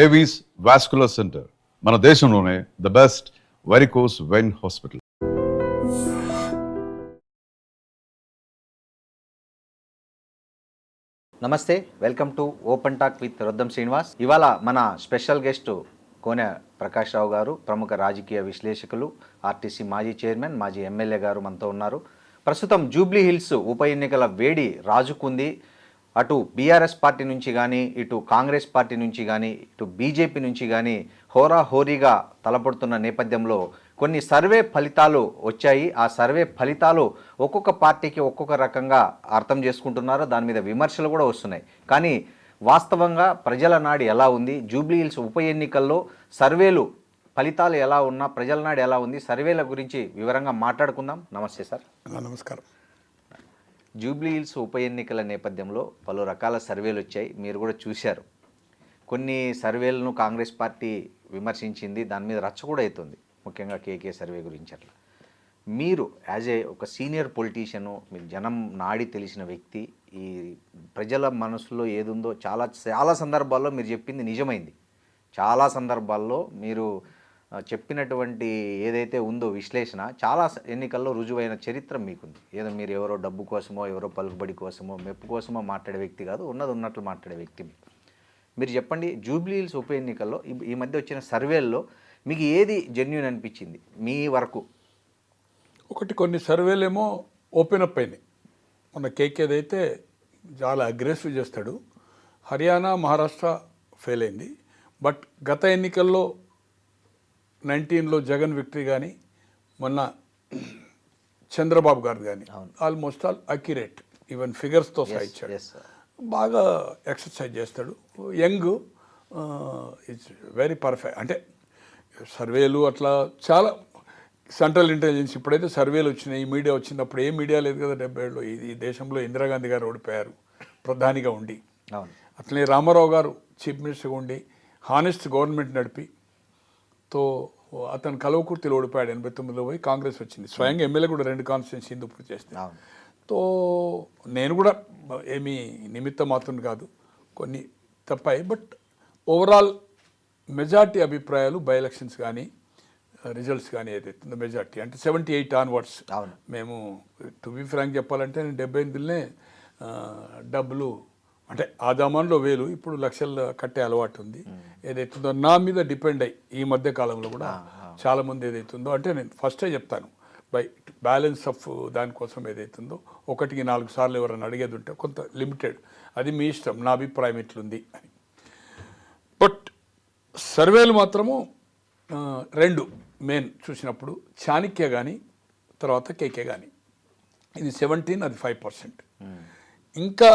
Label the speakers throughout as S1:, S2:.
S1: Avis vascular centre మన దేశంలోనే the best varicose vein hospital.
S2: నమస్తే, welcome to open talk with Roddam Srinivas. ఇవాళ మన స్పెషల్ గెస్ట్ కోనె ప్రకాష్ రావు గారు, ప్రముఖ రాజకీయ విశ్లేషకులు, ఆర్టీసీ మాజీ చైర్మన్, మాజీ ఎమ్మెల్యే గారు మనతో ఉన్నారు. ప్రస్తుతం జూబ్లీ హిల్స్ ఉప ఎన్నికల వేడి రాజుకుంది. అటు బీఆర్ఎస్ పార్టీ నుంచి కానీ, ఇటు కాంగ్రెస్ పార్టీ నుంచి కానీ, ఇటు బీజేపీ నుంచి కానీ హోరాహోరీగా తలపడుతున్న నేపథ్యంలో కొన్ని సర్వే ఫలితాలు వచ్చాయి. ఆ సర్వే ఫలితాలు ఒక్కొక్క పార్టీకి ఒక్కొక్క రకంగా అర్థం చేసుకుంటున్నారు. దాని మీద విమర్శలు కూడా వస్తున్నాయి. కానీ వాస్తవంగా ప్రజల నాడి ఎలా ఉంది, జూబ్లీ హిల్స్ ఉప ఎన్నికల్లో సర్వేలు ఫలితాలు ఎలా ఉన్నా ప్రజల నాడు ఎలా ఉంది, సర్వేల గురించి వివరంగా మాట్లాడుకుందాం. నమస్తే సార్.
S3: నమస్కారం.
S2: జూబ్లీ హిల్స్ ఉప ఎన్నికల నేపథ్యంలో పలు రకాల సర్వేలు వచ్చాయి, మీరు కూడా చూశారు. కొన్ని సర్వేలను కాంగ్రెస్ పార్టీ విమర్శించింది, దాని మీద రచ్చ కూడా అవుతుంది, ముఖ్యంగా కేకే సర్వే గురించి. అట్లా మీరు యాజ్ ఒక సీనియర్ పొలిటీషియను, మీరు జనం నాడి తెలిసిన వ్యక్తి, ఈ ప్రజల మనసులో ఏదుందో చాలా సందర్భాల్లో మీరు చెప్పింది నిజమైంది. చాలా సందర్భాల్లో మీరు చెప్పినటువంటి ఏదైతే ఉందో విశ్లేషణ చాలా ఎన్నికల్లో రుజువైన చరిత్ర మీకుంది. ఏదో మీరు ఎవరో డబ్బు కోసమో, ఎవరో పలుకుబడి కోసమో, మెప్పు కోసమో మాట్లాడే వ్యక్తి కాదు, ఉన్నది ఉన్నట్లు మాట్లాడే వ్యక్తి. మీరు చెప్పండి, జూబ్లీ హిల్స్ ఉప ఎన్నికల్లో ఈ మధ్య వచ్చిన సర్వేల్లో మీకు ఏది జెన్యూన్ అనిపించింది మీ వరకు?
S3: ఒకటి, కొన్ని సర్వేలేమో ఓపెన్ అప్ అయినాయి. మన కేకేదైతే చాలా అగ్రెసివ్ చేస్తాడు. హర్యానా, మహారాష్ట్ర ఫెయిల్ అయింది. బట్ గత ఎన్నికల్లో 19లో జగన్ విక్టరీ కానీ, మొన్న చంద్రబాబు గారు కానీ ఆల్మోస్ట్ ఆల్ అక్యురేట్, ఈవెన్ ఫిగర్స్తో సహా ఇచ్చాడు. బాగా ఎక్సర్సైజ్ చేస్తాడు. Young, it's very perfect. అంటే సర్వేలు అట్లా చాలా సెంట్రల్ ఇంటెలిజెన్స్ ఇప్పుడైతే సర్వేలు వచ్చినాయి, మీడియా వచ్చినప్పుడు ఏ మీడియా లేదు కదా. 70 ఈ దేశంలో ఇందిరాగాంధీ గారు ఓడిపోయారు ప్రధానిగా ఉండి. అట్లనే రామారావు గారు చీఫ్ మినిస్టర్గా ఉండి హానెస్ట్ గవర్నమెంట్ నడిపి తో అతను కలవకుర్తిలో ఓడిపోయాడు. 89లో పోయి కాంగ్రెస్ వచ్చింది. స్వయంగా ఎమ్మెల్యే కూడా 2 కాన్స్టిట్యున్సీ హిందూపూర్ చేస్తే. తో నేను కూడా ఏమీ నిమిత్త మాత్రం కాదు, కొన్ని తప్పాయి. బట్ ఓవరాల్ మెజార్టీ అభిప్రాయాలు బై ఎలక్షన్స్ కానీ రిజల్ట్స్ కానీ ఏదైతుందో మెజార్టీ అంటే 78 ఆన్వర్డ్స్. మేము టు బి ఫ్రాంక్ చెప్పాలంటే నేను 78లనే డబ్బులు అంటే ఆ జమాన్లో 1000, ఇప్పుడు లక్షలు కట్టే అలవాటు ఉంది. ఏదైతుందో నా మీద డిపెండ్ అయ్యి ఈ మధ్య కాలంలో కూడా చాలామంది ఏదైతుందో అంటే నేను ఫస్టే చెప్తాను, బై బ్యాలెన్స్ ఆఫ్ దానికోసం ఏదైతుందో 1కి 4 సార్లు ఎవరైనా అడిగేది ఉంటే కొంత లిమిటెడ్, అది మీ ఇష్టం, నా అభిప్రాయం ఎట్లుంది అని. బట్ సర్వేలు మాత్రము 2 మెయిన్ చూసినప్పుడు, చాణక్య కానీ తర్వాత కేకే కానీ, ఇది 17, అది 5%. ఇంకా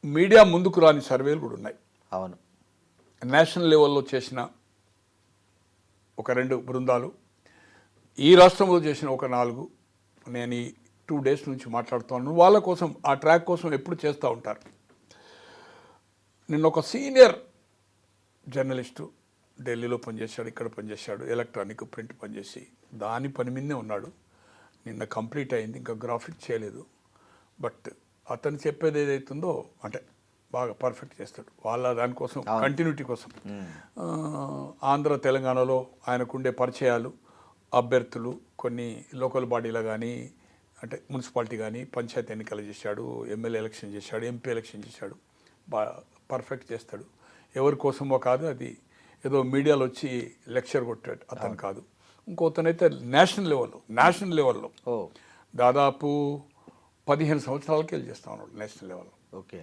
S3: మీడియా ముందుకు రాని సర్వేలు కూడా ఉన్నాయి.
S2: అవును,
S3: నేషనల్ లెవెల్లో చేసిన ఒక 2 బృందాలు, ఈ రాష్ట్రంలో చేసిన ఒక 4, నేను ఈ 2 days నుంచి మాట్లాడుతున్నాను. వాళ్ళ కోసం, ఆ ట్రాక్ కోసం ఎప్పుడు చేస్తూ ఉంటారు. నిన్న ఒక సీనియర్ జర్నలిస్టు ఢిల్లీలో పనిచేశాడు, ఇక్కడ పనిచేశాడు, ఎలక్ట్రానిక్ ప్రింట్ పనిచేసి దాని పని మీదే ఉన్నాడు. నిన్న కంప్లీట్ అయింది, ఇంకా గ్రాఫిక్ చేయలేదు. బట్ అతను చెప్పేది ఏదైతుందో అంటే బాగా పర్ఫెక్ట్ చేస్తాడు. వాళ్ళ దానికోసం కంటిన్యూటీ కోసం ఆంధ్ర తెలంగాణలో ఆయనకుండే పరిచయాలు, అభ్యర్థులు, కొన్ని లోకల్ బాడీలో కానీ అంటే మున్సిపాలిటీ కానీ పంచాయతీ ఎన్నికలు చేశాడు, ఎమ్మెల్యే ఎలక్షన్ చేశాడు, ఎంపీ ఎలక్షన్ చేశాడు. పర్ఫెక్ట్ చేస్తాడు. ఎవరి కోసమో కాదు, అది ఏదో మీడియాలో వచ్చి లెక్చర్ కొట్టాడు అతను కాదు. ఇంకోతనైతే నేషనల్ లెవెల్లో దాదాపు 15 సంవత్సరాలకి వెళ్ళి చేస్తా ఉన్నాడు నేషనల్ లెవెల్లో.
S2: ఓకే,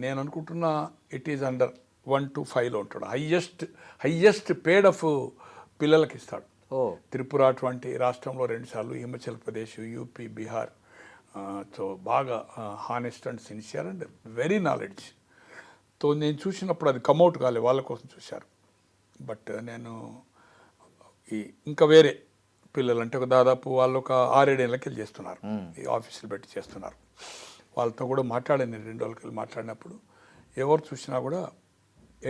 S3: నేను అనుకుంటున్నా ఇట్ ఈజ్ అండర్ 1 to 5లో ఉంటాడు. హయ్యెస్ట్ పేడ్ ఆఫ్ పిల్లలకి ఇస్తాడు. త్రిపుర అటువంటి రాష్ట్రంలో 2 సార్లు, హిమాచల్ ప్రదేశ్, యూపీ, బీహార్. సో బాగా honest and sincere and very knowledge. తో నేను చూసినప్పుడు అది కమ్అవుట్ కాలే, వాళ్ళ కోసం చూశారు. బట్ నేను ఇంకా వేరే పిల్లలు అంటే ఒక దాదాపు వాళ్ళు ఒక 6-7 ఏళ్ళకి వెళ్ళి చేస్తున్నారు, ఈ ఆఫీసులు పెట్టి చేస్తున్నారు. వాళ్ళతో కూడా మాట్లాడాను నేను 2 రోజులకి వెళ్ళి మాట్లాడినప్పుడు. ఎవరు చూసినా కూడా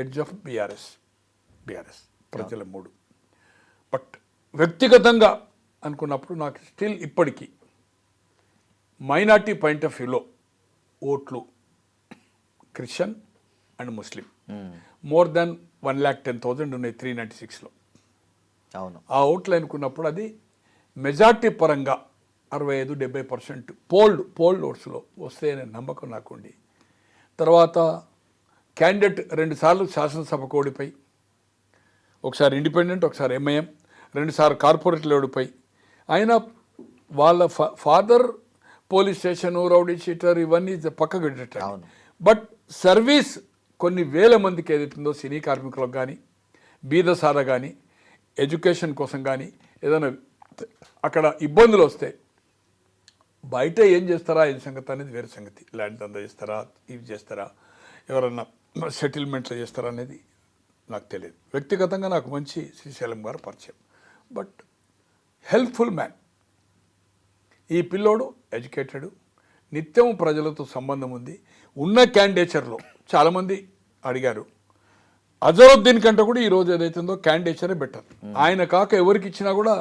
S3: ఎడ్జ్ ఆఫ్ బీఆర్ఎస్ ప్రజల 3. బట్ వ్యక్తిగతంగా అనుకున్నప్పుడు నాకు స్టిల్ ఇప్పటికీ మైనార్టీ పాయింట్ ఆఫ్ వ్యూలో ఓట్లు Christian, and Muslim.
S2: Um.
S3: More than 1,10,000 ఉన్నాయి 396లో.
S2: అవును.
S3: ఆ ఓట్లు అనుకున్నప్పుడు అది మెజార్టీ పరంగా 65-70% పోల్డ్ ఓట్స్లో వస్తాయనే నమ్మకం నాకుండి, తర్వాత క్యాండిడేట్ 2 సార్లు శాసనసభకు ఓడిపోయి, ఒకసారి ఇండిపెండెంట్, ఒకసారి ఎంఐఎం, 2 సార్లు కార్పొరేట్లు ఓడిపోయి, అయినా వాళ్ళ father police station, rowdy sheeter ఇవన్నీ పక్కకు పెట్టేటారు.
S2: అవును.
S3: బట్ సర్వీస్ కొన్ని వేల మందికి ఏదైతుందో సినీ కార్మికులకు కానీ, బీదసార కానీ, ఎడ్యుకేషన్ కోసం కానీ ఏదైనా అక్కడ ఇబ్బందులు వస్తే బయట ఏం చేస్తారా ఇది సంగతి అనేది వేరే సంగతి. ల్యాండ్ దందా చేస్తారా, ఇవి చేస్తారా, ఎవరన్నా సెటిల్మెంట్లు చేస్తారా అనేది నాకు తెలియదు. వ్యక్తిగతంగా నాకు మంచి శ్రీశైలం గారు పరిచయం, బట్ హెల్ప్ఫుల్ మ్యాన్. ఈ పిల్లోడు ఎడ్యుకేటెడ్, నిత్యం ప్రజలతో సంబంధం ఉంది. ఉన్న క్యాండిడేచర్లో చాలామంది అడిగారు, అజరుద్దీన్ కంటే కూడా ఈరోజు ఏదైతుందో క్యాండిడేచరే బెటర్. ఆయన కాక ఎవరికి ఇచ్చినా కూడా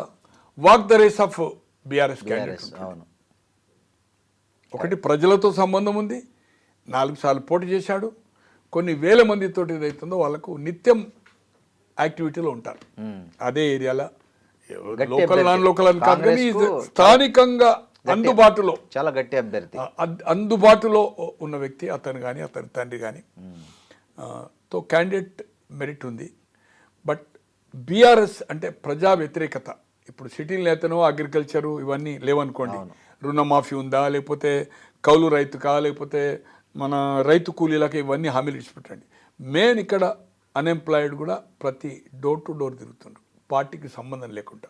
S3: walk the race of BRS candidate.
S2: అవును.
S3: ఒకటి ప్రజలతో సంబంధం ఉంది, 4 సార్లు పోటీ చేశాడు, కొన్ని వేల మందితో ఏదైతుందో వాళ్ళకు నిత్యం యాక్టివిటీలో ఉంటారు. అదే ఏరియాలో లోకల్ నాన్ లోకల్ అని కాదు కానీ స్థానికంగా అందుబాటులో
S2: చాలా గట్టి అభ్యర్థి,
S3: అందుబాటులో ఉన్న వ్యక్తి అతను కానీ అతని తండ్రి కానీ తో క్యాండిడేట్ మెరిట్ ఉంది. బట్ బీఆర్ఎస్ అంటే ప్రజా వ్యతిరేకత. ఇప్పుడు సిటీ నేతను అగ్రికల్చరు ఇవన్నీ లేవనుకోండి, రుణమాఫీ ఉందా, లేకపోతే కౌలు రైతుకా, లేకపోతే మన రైతు కూలీలకి, ఇవన్నీ హామీలు ఇచ్చిపెట్టండి. మెయిన్ ఇక్కడ అన్ఎంప్లాయిడ్ కూడా ప్రతి డోర్ టు డోర్ తిరుగుతుండ్రు, పార్టీకి సంబంధం లేకుండా.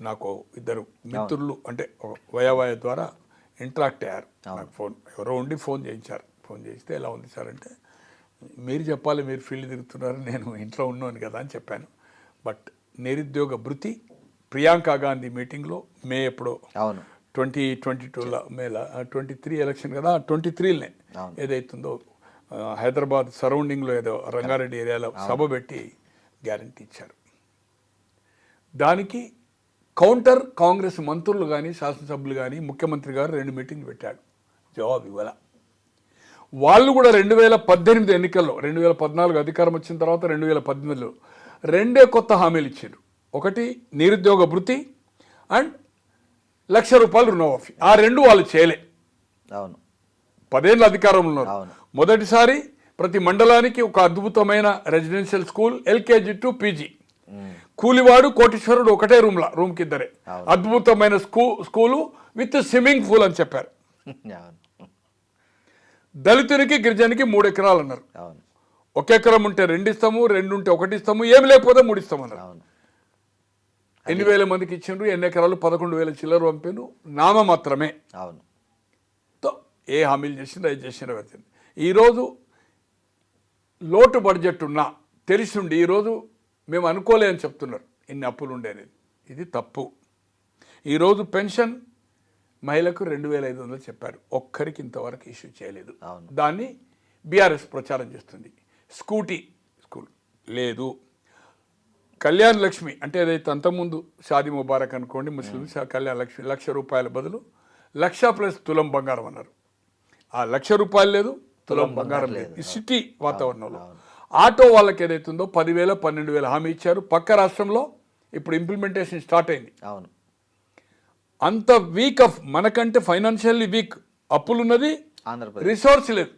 S3: నాకు 2 మిత్రులు అంటే వయావయ ద్వారా ఇంటరాక్ట్ అయ్యారు. నాకు ఫోన్ ఎవరో ఉండి ఫోన్ చేయించారు. ఫోన్ చేస్తే ఎలా ఉంది సార్ అంటే, మీరు చెప్పాలి, మీరు ఫీల్డ్ తిరుగుతున్నారు, నేను ఇంట్లో ఉన్నాను కదా అని చెప్పాను. బట్ నిరుద్యోగ భృతి ప్రియాంక గాంధీ మీటింగ్లో మే ఎప్పుడో 2022లో మేల 23 ఎలక్షన్ కదా, 23లోనే ఏదైతుందో హైదరాబాద్ సరౌండింగ్లో ఏదో రంగారెడ్డి ఏరియాలో సభ పెట్టి గ్యారంటీ ఇచ్చారు. దానికి కౌంటర్ కాంగ్రెస్ మంత్రులు కానీ, శాసనసభ్యులు కానీ, ముఖ్యమంత్రి గారు 2 మీటింగ్లు పెట్టాడు, జవాబు ఇవ్వాల. వాళ్ళు కూడా 2018 ఎన్నికల్లో, 2014 అధికారం వచ్చిన తర్వాత 2018లో 2 కొత్త హామీలు ఇచ్చారు. ఒకటి నిరుద్యోగ భృతి అండ్ ₹1,00,000 రుణమాఫీ. ఆ 2 వాళ్ళు చేయలే.
S2: అవును.
S3: 10 ఏళ్ళ అధికారంలో ఉన్నారు. మొదటిసారి ప్రతి మండలానికి ఒక అద్భుతమైన residential school, LKG to PG. కూలివాడు కోటీశ్వరుడు ఒకటే రూమ్కి 2. అద్భుతమైన స్కూలు విత్ స్విమ్మింగ్ పూల్ అని చెప్పారు. దళితునికి గిరిజనికి 3 ఎకరాలు అన్నారు. 1 ఎకరం ఉంటే 2 ఇస్తాము, 2 ఉంటే 1 ఇస్తాము, ఏమి లేకపోతే 3 ఇస్తాము అన్నారు. ఎన్ని వేల మందికి ఇచ్చిండ్రు, ఎన్ని ఎకరాలు? 11,000 చిల్లర పంపిను, నామ మాత్రమే. ఏ హామీలు చేసిండ్రు, అది చేసిండ్రు వచ్చింది. ఈరోజు లోటు బడ్జెట్ ఉన్నా తెలిసిండి ఈరోజు మేము అనుకోలే అని చెప్తున్నారు, ఇన్ని అప్పులు ఉండేది. ఇది తప్పు. ఈరోజు పెన్షన్ మహిళకు 2,500 చెప్పారు, ఒక్కరికి ఇంతవరకు ఇష్యూ చేయలేదు. దాన్ని బీఆర్ఎస్ ప్రచారం చేస్తుంది. స్కూటీ స్కూల్ లేదు. కళ్యాణ్ లక్ష్మి అంటే ఏదైతే అంతకుముందు షాదీ ముబారక్ అనుకోండి, ముస్లిమ్స్ కళ్యాణ్ లక్ష్మి ₹1,00,000 బదులు 1,00,000 తులం బంగారం అన్నారు. ఆ ₹1,00,000 లేదు, తులం బంగారం లేదు. ఈ సిటీ వాతావరణంలో ఆటో వాళ్ళకి ఏదైతుందో 10,000 12,000 హామీ ఇచ్చారు. పక్క రాష్ట్రంలో ఇప్పుడు ఇంప్లిమెంటేషన్ స్టార్ట్ అయింది. అంత వీక్ ఆఫ్ మనకంటే ఫైనాన్షియల్లీ వీక్, అప్పులున్నది, రిసోర్స్ లేదు.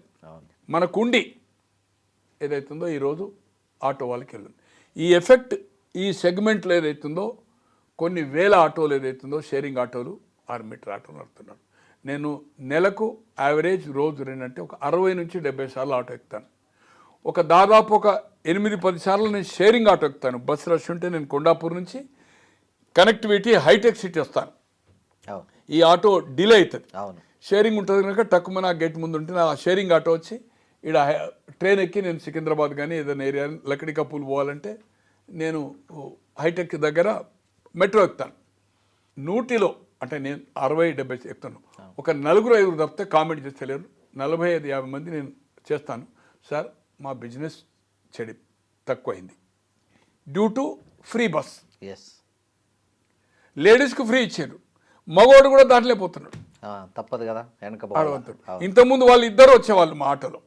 S3: మనకుండి ఏదైతుందో ఈరోజు ఆటో వాళ్ళకి వెళ్ళింది. ఈ ఎఫెక్ట్ ఈ సెగ్మెంట్లో ఏదైతుందో కొన్ని వేల ఆటోలు ఏదైతుందో షేరింగ్ ఆటోలు, 6 మీటర్ ఆటోలు నడుపుతున్నారు. నేను నెలకు యావరేజ్ రోజు రెండంటే ఒక 60 నుంచి 70 సార్లు ఆటో ఎక్కుతాను. దాదాపు ఒక 8-10 సార్లు నేను షేరింగ్ ఆటో ఎక్కుతాను. బస్ రష్ ఉంటే నేను కొండాపూర్ నుంచి కనెక్టివిటీ హైటెక్ సిటీ వస్తాను. ఈ ఆటో డిలే అవుతుంది. షేరింగ్ ఉంటుంది కనుక తక్కువ నా గేట్ ముందు ఉంటే ఆ షేరింగ్ ఆటో వచ్చి ఇక్కడ ట్రైన్ ఎక్కి నేను సికింద్రాబాద్ కానీ ఏదైనా ఏరియా లక్కడి కప్పులు పోవాలంటే నేను హైటెక్ దగ్గర మెట్రో ఎక్కుతాను. 100లో అంటే నేను 60-70 ఎక్కుతాను. ఒక 4-5 తప్పితే కామెంట్ చేస్తలేరు. 45-50 మంది నేను చేస్తాను. సార్ మా బిజినెస్ చెడి తక్కువైంది డ్యూ టు ఫ్రీ బస్. లేడీస్కి ఫ్రీ ఇచ్చారు, మగవాడు కూడా దాంట్లో పోతున్నాడు,
S2: తప్పదు కదా.
S3: ఇంతకుముందు వాళ్ళు 2 వచ్చేవాళ్ళు మా ఆటోలో.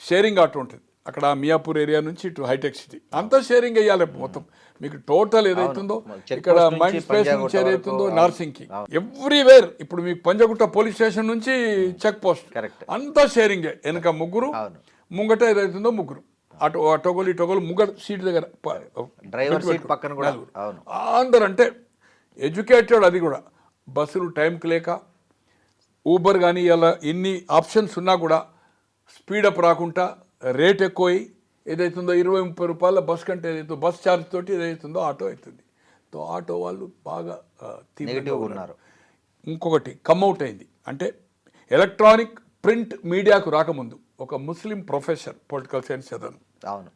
S3: షేరింగ్ ఆటో ఉంటుంది అక్కడ మియాపూర్ ఏరియా నుంచి ఇటు హైటెక్ సిటీ అంతా షేరింగ్ అయ్యాలి మొత్తం. మీకు టోటల్ ఏదైతుందో ఇక్కడ మైండ్ స్పేస్ నుంచి ఏదైతుందో నార్సింగ్కి ఎవ్రీవేర్. ఇప్పుడు మీకు పంజగుట్ట పోలీస్ స్టేషన్ నుంచి చెక్ పోస్ట్ అంతా షేరింగే. వెనక ముగ్గురు, ముంగట ఏదైతుందో ముగ్గురు, అటోగోలు ఇటోగోలు ముగ్గురు సీట్ దగ్గర
S2: డ్రైవర్ సీట్ పక్కన కూడా
S3: అందరు. అంటే ఎడ్యుకేటెడ్. అది కూడా బస్సులు టైంకి లేక ఊబర్ కానీ ఇలా ఇన్ని ఆప్షన్స్ ఉన్నా కూడా స్పీడప్ రాకుండా రేట్ ఎక్కువ ఏదైతుందో 20-30 రూపాయల బస్ కంటే ఏదైతుందో బస్ ఛార్జ్ తోటి ఏదైతుందో ఆటో అవుతుంది. తో ఆటో వాళ్ళు బాగా
S2: నెగిటివ్ ఉన్నారు.
S3: ఇంకొకటి కమ్అవుట్ అయింది. అంటే ఎలక్ట్రానిక్ ప్రింట్ మీడియాకు రాకముందు ఒక ముస్లిం ప్రొఫెసర్ పొలిటికల్ సైన్స్ చదవను,
S2: అవును,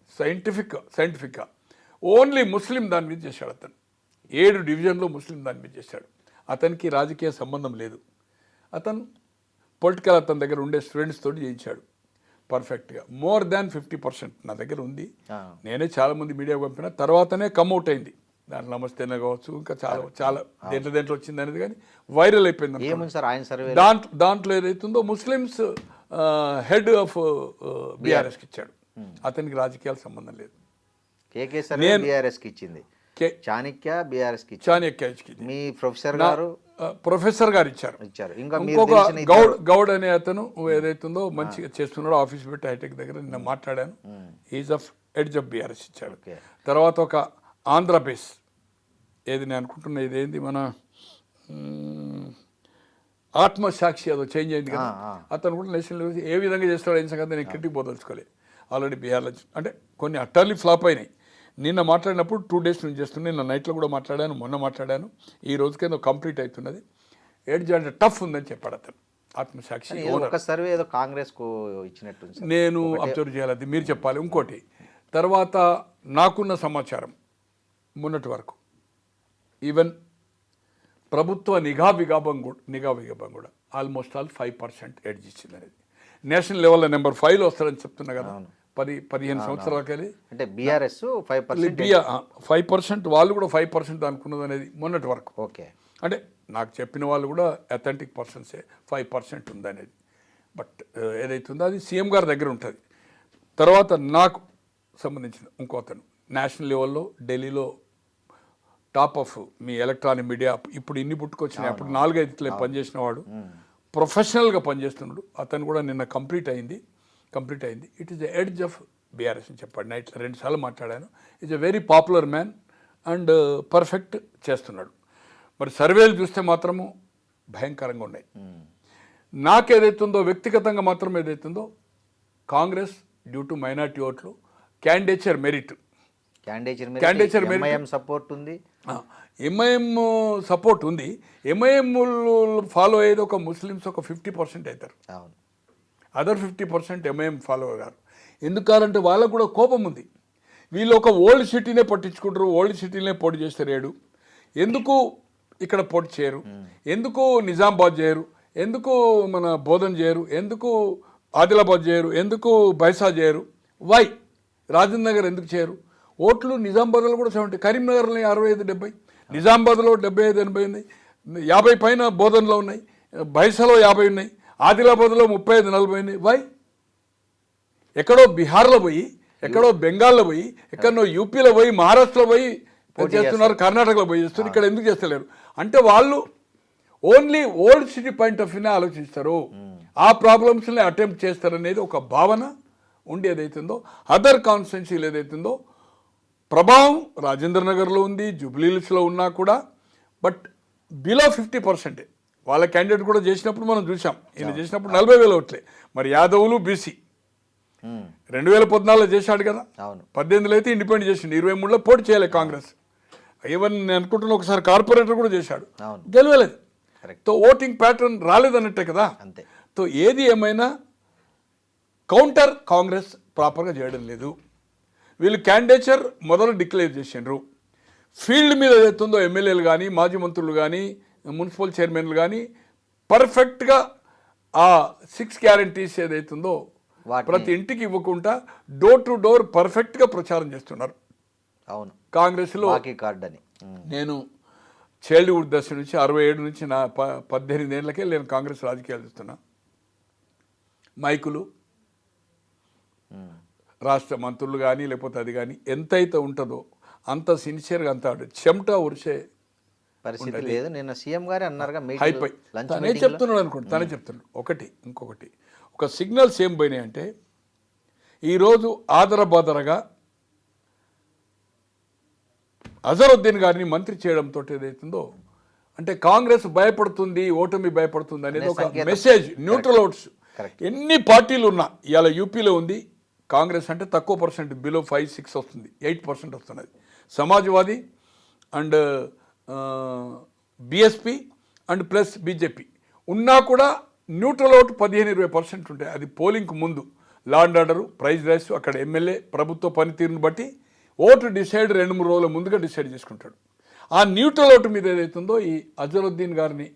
S3: సైంటిఫిక్గా ఓన్లీ ముస్లిం దాని మీద చేశాడు. అతను 7 డివిజన్లో ముస్లిం దాని మీద చేశాడు. అతనికి రాజకీయ సంబంధం లేదు. అతను పొలిటికల్ అతని దగ్గర ఉండే స్టూడెంట్స్ తోటి చేయించాడు పర్ఫెక్ట్గా. మోర్ దాన్ 50% నా దగ్గర ఉంది. నేనే చాలామంది మీడియా పంపిన తర్వాతనే కమ్అవుట్ అయింది. దాంట్లో నమస్తేనే కావచ్చు, ఇంకా చాలా దేంట్లో వచ్చింది అనేది, కానీ వైరల్ అయిపోయింది. దాంట్లో ఏదైతుందో ముస్లిమ్స్ హెడ్ ఆఫ్ బీఆర్ఎస్కి ఇచ్చాడు. అతనికి రాజకీయాల సంబంధం లేదు.
S2: బీఆర్ఎస్కి ఇచ్చింది, చాణక్య బీఆర్ఎస్కి
S3: మీ
S2: ప్రొఫెసర్
S3: గారు ఇచ్చారు. ఇంకొక గౌడ్ అనే అతను ఏదైతుందో మంచిగా చేస్తున్నాడో ఆఫీస్ పెట్టి హైటెక్ దగ్గర నిన్న మాట్లాడాను. Is of edge of BRS ఇచ్చాడు. తర్వాత ఒక ఆంధ్రప్రదేశ్ ఏది నేను అనుకుంటున్నా ఇదేంది మన ఆత్మసాక్షి అదో చేంజ్ అయింది కదా, అతను కూడా నేషనల్ లెవెల్ ఏ విధంగా చేస్తాడో ఏం సంగతి నేను క్రిటిక్ పోదలుచుకోలేదు. ఆల్రెడీ బీహార్లో అంటే కొన్ని అట్టర్లీ ఫ్లాప్ అయినాయి. నిన్న మాట్లాడినప్పుడు 2 డేస్ నుంచి చేస్తున్నాను. నిన్న నైట్లో కూడా మాట్లాడాను, మొన్న మాట్లాడాను. ఈ రోజుకి ఏదో కంప్లీట్ అవుతున్నది. ఎడ్జ్ అంటే టఫ్ ఉందని చెప్పాడు అతను. ఆత్మసాక్షి
S2: సర్వే ఏదో కాంగ్రెస్కు ఇచ్చినట్టు
S3: నేను అబ్జర్వ్ చేయాలి, అది మీరు చెప్పాలి. ఇంకోటి తర్వాత నాకున్న సమాచారం మొన్నటి వరకు ఈవెన్ ప్రభుత్వ నిఘా విభాగం కూడా ఆల్మోస్ట్ ఆల్ 5% ఎడ్జ్ ఇచ్చింది అనేది. నేషనల్ లెవెల్లో నెంబర్ 5లో వస్తారని చెప్తున్నా కదా. 10-15 సంవత్సరాలకి
S2: అంటే బీఆర్ఎస్
S3: 5%, వాళ్ళు కూడా 5% అనుకున్నది అనేది మొన్నటి వరకు.
S2: ఓకే,
S3: అంటే నాకు చెప్పిన వాళ్ళు కూడా అథెంటిక్ పర్సన్సే 5% ఉందనేది. బట్ ఏదైతుందో అది సీఎం గారి దగ్గర ఉంటుంది. తర్వాత నాకు సంబంధించిన ఇంకో అతను నేషనల్ లెవెల్లో ఢిల్లీలో top of me electronic media ఇప్పుడు ఇన్ని పుట్టుకొచ్చినాయి. అప్పుడు 4-5 పనిచేసిన వాడు ప్రొఫెషనల్గా పనిచేస్తున్నాడు. అతను కూడా నిన్న కంప్లీట్ అయింది. It is the edge of BRS అని చెప్పాడు. నైట్లో 2 సార్లు మాట్లాడాను. Is a very popular man and perfect చేస్తున్నాడు. మరి సర్వేలు చూస్తే మాత్రము భయంకరంగా ఉన్నాయి. నాకేదైతుందో వ్యక్తిగతంగా మాత్రం ఏదైతుందో కాంగ్రెస్ డ్యూ టు మైనార్టీ ఓట్లు క్యాండిడేచర్ మెరిట్
S2: సపోర్ట్ ఉంది.
S3: ఎంఐఎం సపోర్ట్ ఉంది. ఎంఐఎం ఫాలో అయ్యేది ఒక ముస్లిమ్స్ ఒక 50% అవుతారు. అదర్ 50% ఎంఐఎం ఫాలో అయ్యారు. ఎందుకంటే వాళ్ళకు కూడా కోపం ఉంది. వీళ్ళు ఒక ఓల్డ్ సిటీనే పట్టించుకుంటారు, ఓల్డ్ సిటీనే పోటీ చేస్తారు. ఎందుకు ఇక్కడ పోటీ చేయరు, ఎందుకు నిజామాబాద్ చేయరు, ఎందుకు మన బోధన్ చేయరు, ఎందుకు ఆదిలాబాద్ చేయరు, ఎందుకు బైసా చేయరు, వై రాజేంద్ర నగర్ ఎందుకు చేయరు? ఓట్లు నిజామాబాద్లో కూడా 70, కరీంనగర్లో 65-70, నిజామాబాద్లో 75-80 ఉన్నాయి, 50 పైన బోధన్లో ఉన్నాయి, బైసాలో 50 ఉన్నాయి, ఆదిలాబాద్లో 35-40 ఉన్నాయి. వై? ఎక్కడో బీహార్లో పోయి, ఎక్కడో బెంగాల్లో పోయి, ఎక్కడో యూపీలో పోయి, మహారాష్ట్రలో పోయి చేస్తున్నారు, కర్ణాటకలో పోయి చేస్తున్నారు, ఇక్కడ ఎందుకు చేస్తలేరు? అంటే వాళ్ళు only old city point of వ్యూనే ఆలోచిస్తారు, ఆ ప్రాబ్లమ్స్ని అటెంప్ట్ చేస్తారనేది ఒక భావన ఉండి ఏదైతుందో అదర్ కాన్స్టిట్యున్సీలు ఏదైతుందో ప్రభావం రాజేంద్ర నగర్లో ఉంది, జూబ్లీహిల్స్లో ఉన్నా కూడా. బట్ బిలో 50% వాళ్ళ క్యాండిడేట్ కూడా చేసినప్పుడు మనం చూసాం. ఈయన చేసినప్పుడు 40,000 ఓట్లే. మరి యాదవులు బీసీ 2014లో చేశాడు కదా, 18లో అయితే ఇండిపెండెంట్ చేసిండు, 23లో పోటీ చేయలేదు కాంగ్రెస్. ఈవెన్ నేను అనుకుంటున్నా ఒకసారి కార్పొరేటర్ కూడా చేశాడు, గెలవలేదు. తో ఓటింగ్ ప్యాటర్న్ రాలేదన్నట్టే కదా. తో ఏది ఏమైనా కౌంటర్ కాంగ్రెస్ ప్రాపర్గా చేయడం లేదు. వీళ్ళు క్యాండిడేచర్ మొదలు డిక్లేర్ చేసిండ్రు. ఫీల్డ్ మీద ఏదైతుందో ఎమ్మెల్యేలు కానీ, మాజీ మంత్రులు కానీ, మున్సిపల్ చైర్మన్లు కానీ పర్ఫెక్ట్గా ఆ 6 గ్యారంటీస్ ఏదైతుందో ప్రతి ఇంటికి ఇవ్వకుండా డోర్ టు డోర్ పర్ఫెక్ట్గా ప్రచారం చేస్తున్నారు.
S2: అవును,
S3: కాంగ్రెస్లో
S2: కార్డ్ అని.
S3: నేను చైల్డ్హుడ్ దశ నుంచి 67 నుంచి నా 18 ఏళ్ళకే నేను కాంగ్రెస్ రాజకీయాలు చూస్తున్నా. మైకులు, రాష్ట్ర మంత్రులు కానీ లేకపోతే అది కానీ ఎంతైతే ఉంటుందో అంత సిన్సియర్గా అంత చెమట ఉరిసే
S2: పరిస్థితి లేదు. నిన్న సీఎం గారే అన్నారుగా
S3: హైపై తనే చెప్తున్నాడు అనుకోండి, తనే చెప్తున్నాడు. ఇంకొకటి ఒక సిగ్నల్స్ ఏం పోయినాయి అంటే ఈరోజు ఆదరబాదరగా అజరుద్దీన్ గారిని మంత్రి చేయడంతో ఏదైతుందో అంటే కాంగ్రెస్ భయపడుతుంది, ఓటమి భయపడుతుంది అనేది ఒక మెసేజ్. న్యూట్రల్ ఓట్స్ ఎన్ని పార్టీలు ఉన్నా ఇవాళ యూపీలో ఉంది కాంగ్రెస్ అంటే తక్కువ పర్సెంట్, బిలో 5-6 వస్తుంది, 8% వస్తున్నది. Samajwadi and BSP and plus BJP ఉన్నా కూడా న్యూట్రల్ ఓటు 15-20% ఉంటాయి. అది పోలింగ్కు ముందు law and order, price rise, అక్కడ ఎమ్మెల్యే ప్రభుత్వ పనితీరును బట్టి ఓటు డిసైడ్ 2-3 రోజుల ముందుగా డిసైడ్ చేసుకుంటాడు. ఆ న్యూట్రల్ ఓటు మీద ఏదైతుందో ఈ అజరుద్దీన్ గారిని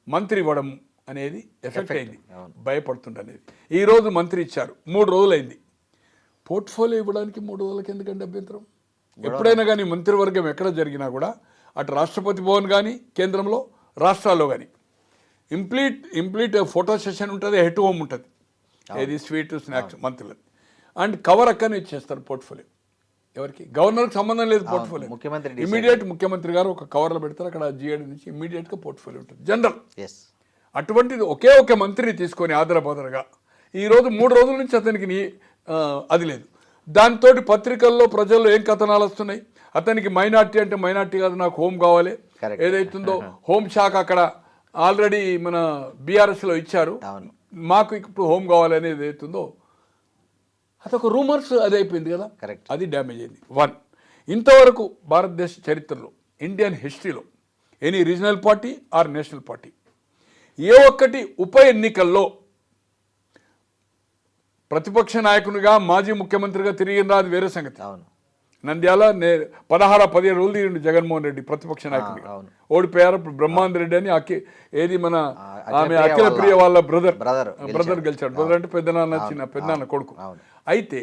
S3: మంత్రి ఇవ్వడం అనేది ఎఫెక్ట్ అయింది, భయపడుతుంది అనేది. ఈరోజు మంత్రి ఇచ్చారు, 3 రోజులైంది. పోర్ట్ఫోలియో ఇవ్వడానికి 3 రోజులకి ఎందుకంటే అభ్యంతరం? ఎప్పుడైనా కానీ మంత్రివర్గం ఎక్కడ జరిగినా కూడా అటు రాష్ట్రపతి భవన్ కానీ కేంద్రంలో రాష్ట్రాల్లో కానీ ఇంప్లీట్ ఫోటో సెషన్ ఉంటుంది, హెడ్ హోమ్ ఉంటుంది, ఏది స్వీట్ స్నాక్స్ మంత్రులది, అండ్ కవర్ అక్కనే ఇచ్చేస్తారు పోర్ట్ఫోలియో. ఎవరికి? గవర్నర్కి సంబంధం లేదు పోర్ట్ఫోలియో. ఇమీడియట్ ముఖ్యమంత్రి గారు ఒక కవర్లో పెడతారు, అక్కడ జిఏడి నుంచి ఇమీడియట్గా పోర్ట్ఫోలియో ఉంటుంది జనరల్. అటువంటిది ఒకే మంత్రిని తీసుకొని ఆదరబాదరగా ఈరోజు 3 రోజుల నుంచి అతనికి అది లేదు. దాంతో పత్రికల్లో ప్రజల్లో ఏం కథనాలు వస్తున్నాయి, అతనికి మైనార్టీ అంటే మైనార్టీ కాదు, నాకు హోమ్ కావాలి, ఏదైతుందో హోమ్ శాఖ అక్కడ ఆల్రెడీ మన బీఆర్ఎస్లో ఇచ్చారు, మాకు ఇప్పుడు హోమ్ కావాలి అనేది ఏదైతుందో అదొక రూమర్స్, అది అయిపోయింది కదా, అది డ్యామేజ్ అయింది. 1 ఇంతవరకు భారతదేశ చరిత్రలో ఇండియన్ హిస్టరీలో any regional party or national party ఏ ఒక్కటి ఉప ఎన్నికల్లో ప్రతిపక్ష నాయకునిగా మాజీ ముఖ్యమంత్రిగా తిరిగిన అది వేరే సంగతి. నంద్యాల 16-17 రోజులు తిరిగిండు జగన్మోహన్ రెడ్డి ప్రతిపక్ష నాయకునిగా, ఓడిపోయారు. బ్రహ్మానంద రెడ్డి అని ఏది మన ఆమె అఖిల ప్రియ వాళ్ళ బ్రదర్ గెలిచాడు. బ్రదర్ అంటే పెద్దనాన్న కొడుకు. అయితే